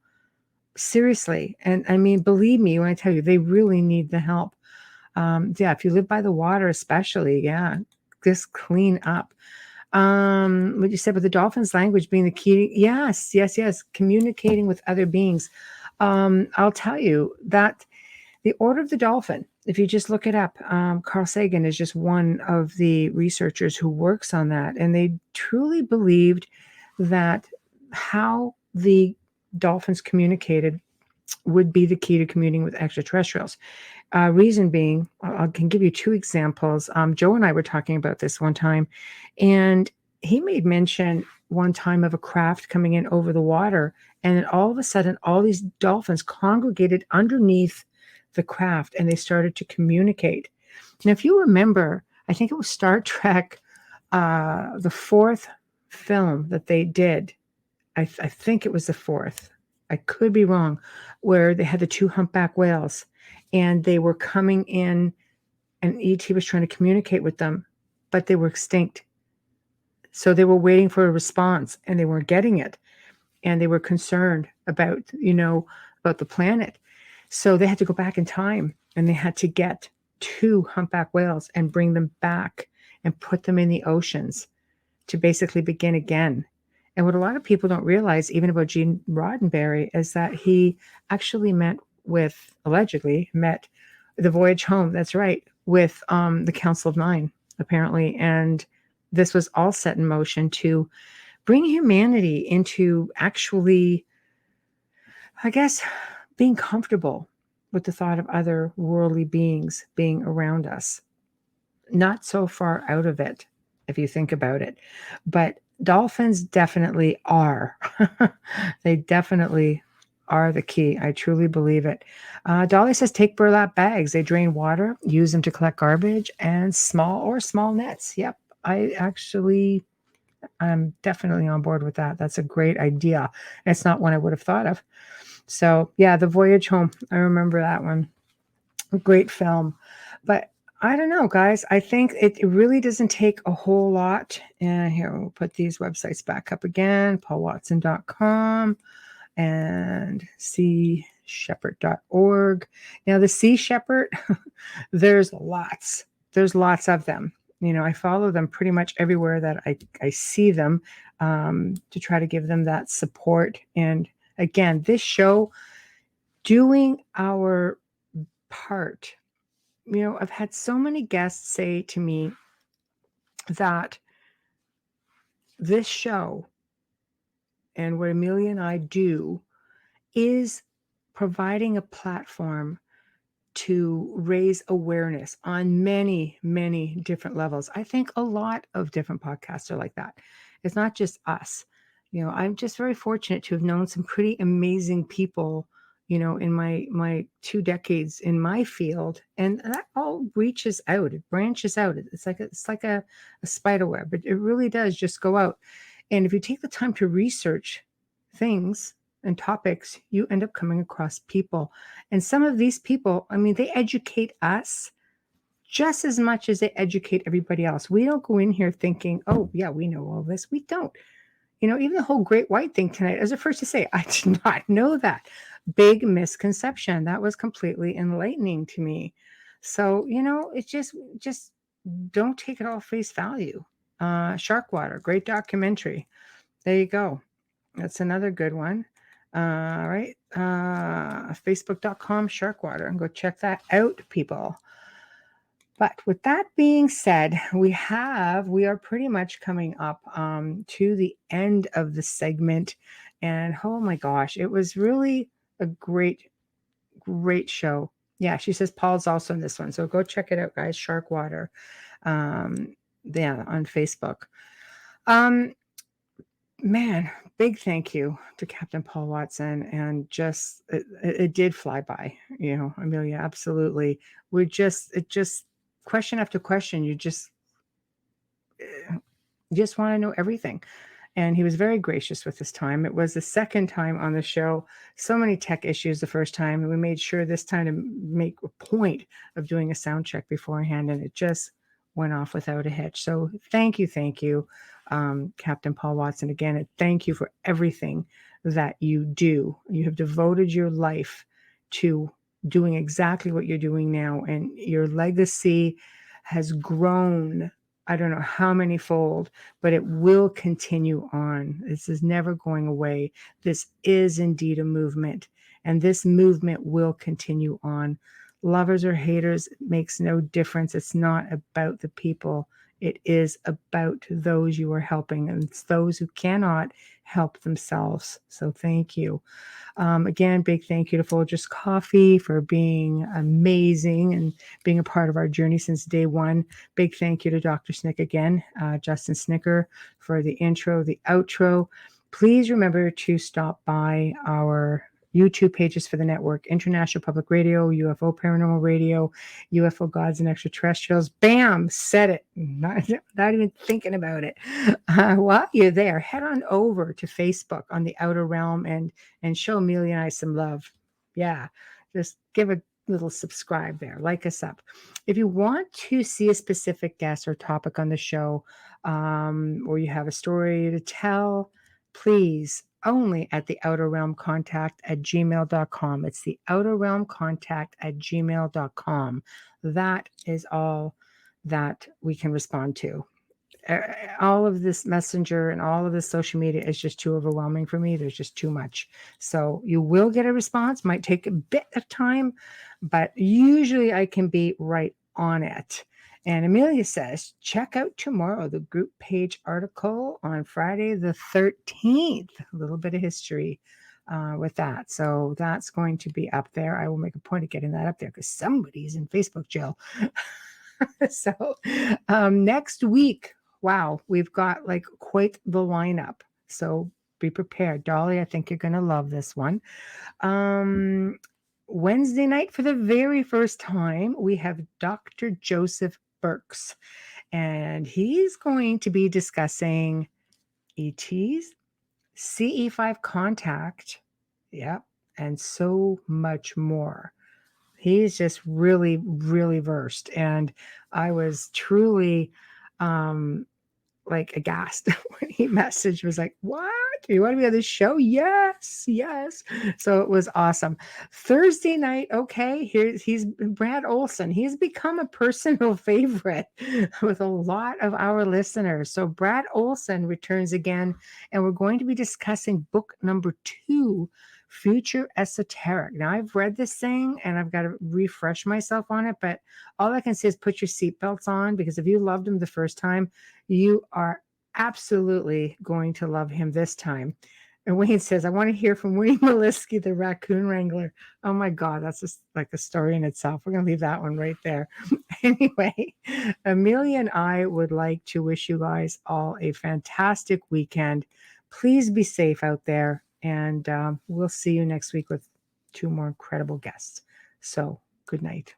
Seriously. And I mean, believe me when I tell you, they really need the help. If you live by the water, especially, just clean up. What you said with the dolphin's language being the key. Yes. Communicating with other beings. I'll tell you that the Order of the Dolphin, if you just look it up, Carl Sagan is just one of the researchers who works on that. And they truly believed that how the dolphins communicated would be the key to communing with extraterrestrials. Reason being, I can give you two examples. Joe and I were talking about this one time, and he made mention one time of a craft coming in over the water, and then all of a sudden, all these dolphins congregated underneath the craft, and they started to communicate. Now, if you remember, I think it was Star Trek, the fourth film that they did. I think it was the fourth. I could be wrong, where they had the two humpback whales and they were coming in and ET was trying to communicate with them, but they were extinct. So they were waiting for a response and they weren't getting it. And they were concerned about, about the planet. So they had to go back in time and they had to get two humpback whales and bring them back and put them in the oceans to basically begin again. And what a lot of people don't realize, even about Gene Roddenberry, is that he actually allegedly met the voyage home, that's right, with the Council of Nine, apparently. And this was all set in motion to bring humanity into actually, I guess, being comfortable with the thought of other worldly beings being around us. Not so far out of it, if you think about it. But dolphins definitely are. They definitely are the key. I truly believe it. Dolly says, take burlap bags. They drain water, use them to collect garbage, and small nets. Yep. I'm definitely on board with that. That's a great idea. It's not one I would have thought of. So yeah, The Voyage Home. I remember that one. Great film. But I don't know, guys. I think it really doesn't take a whole lot. And here, we'll put these websites back up again. paulwatson.com and seashepherd.org. Now, the Sea Shepherd, there's lots of them. I follow them pretty much everywhere that I see them, to try to give them that support. And again, this show, doing our part. I've had so many guests say to me that this show and what Amelia and I do is providing a platform to raise awareness on many, many different levels. I think a lot of different podcasts are like that. It's not just us. I'm just very fortunate to have known some pretty amazing people, in my 2 decades in my field, and that all reaches out. It branches out. It's like a spider web. But it really does just go out. And if you take the time to research things and topics, you end up coming across people. And some of these people, they educate us just as much as they educate everybody else. We don't go in here thinking, oh yeah, we know all this. We don't. Even the whole great white thing tonight, I was the first to say, I did not know that. Big misconception. That was completely enlightening to me. So, it's just don't take it all face value. Sharkwater, great documentary. There you go. That's another good one. All right. Facebook.com Sharkwater. And go check that out, people. But with that being said, we are pretty much coming up to the end of the segment. And oh my gosh, it was really a great, great show. Yeah, she says Paul's also in this one. So go check it out, guys. Sharkwater. On Facebook. Man, big thank you to Captain Paul Watson. And just, it did fly by, Amelia, absolutely. Question after question, you just want to know everything. And he was very gracious with his time. It was the second time on the show. So many tech issues the first time. And we made sure this time to make a point of doing a sound check beforehand. And it just went off without a hitch. So thank you, Captain Paul Watson. Again, and thank you for everything that you do. You have devoted your life to doing exactly what you're doing now, and your legacy has grown, I don't know how many fold, but it will continue on. This is never going away. This is indeed a movement, and this movement will continue on. Lovers or haters, it makes no difference. It's not about the people. It is about those you are helping, and it's those who cannot help themselves. So thank you. Again, big thank you to Folgers Coffee for being amazing and being a part of our journey since day one. Big thank you to Dr. Snick again, Justin Snicker, for the intro, the outro. Please remember to stop by our YouTube pages for the network: International Public Radio, UFO Paranormal Radio, UFO Gods and Extraterrestrials. Bam! Said it. Not even thinking about it. While you're there, head on over to Facebook on the Outer Realm and show Amelia and I some love. Yeah, just give a little subscribe there. Like us up. If you want to see a specific guest or topic on the show, or you have a story to tell, please only at the outer realm contact at gmail.com. It's the outer realm contact at gmail.com. That is all that we can respond to. All of this messenger and all of this social media is just too overwhelming for me. There's just too much. So you will get a response. Might take a bit of time, but usually I can be right on it. And Amelia says, check out tomorrow the group page article on Friday the 13th. A little bit of history with that. So that's going to be up there. I will make a point of getting that up there because somebody's in Facebook jail. So next week, wow, we've got like quite the lineup. So be prepared. Dolly, I think you're going to love this one. Wednesday night, for the very first time, we have Dr. Joseph Burks, and he's going to be discussing ETs, CE5 contact, and so much more. He's just really, really versed, and I was truly like aghast when he messaged, was like, what? You want to be on this show? Yes. So it was awesome. Thursday night, okay, he's Brad Olson. He's become a personal favorite with a lot of our listeners. So Brad Olson returns again, and we're going to be discussing book number 2, Future Esoteric. Now, I've read this thing and I've got to refresh myself on it, but all I can say is put your seatbelts on, because if you loved him the first time, you are absolutely going to love him this time. And Wayne says, I want to hear from Wayne Maliski, the raccoon wrangler. Oh my God, that's just like a story in itself. We're going to leave that one right there. Anyway, Amelia and I would like to wish you guys all a fantastic weekend. Please be safe out there. And we'll see you next week with 2 more incredible guests. So good night.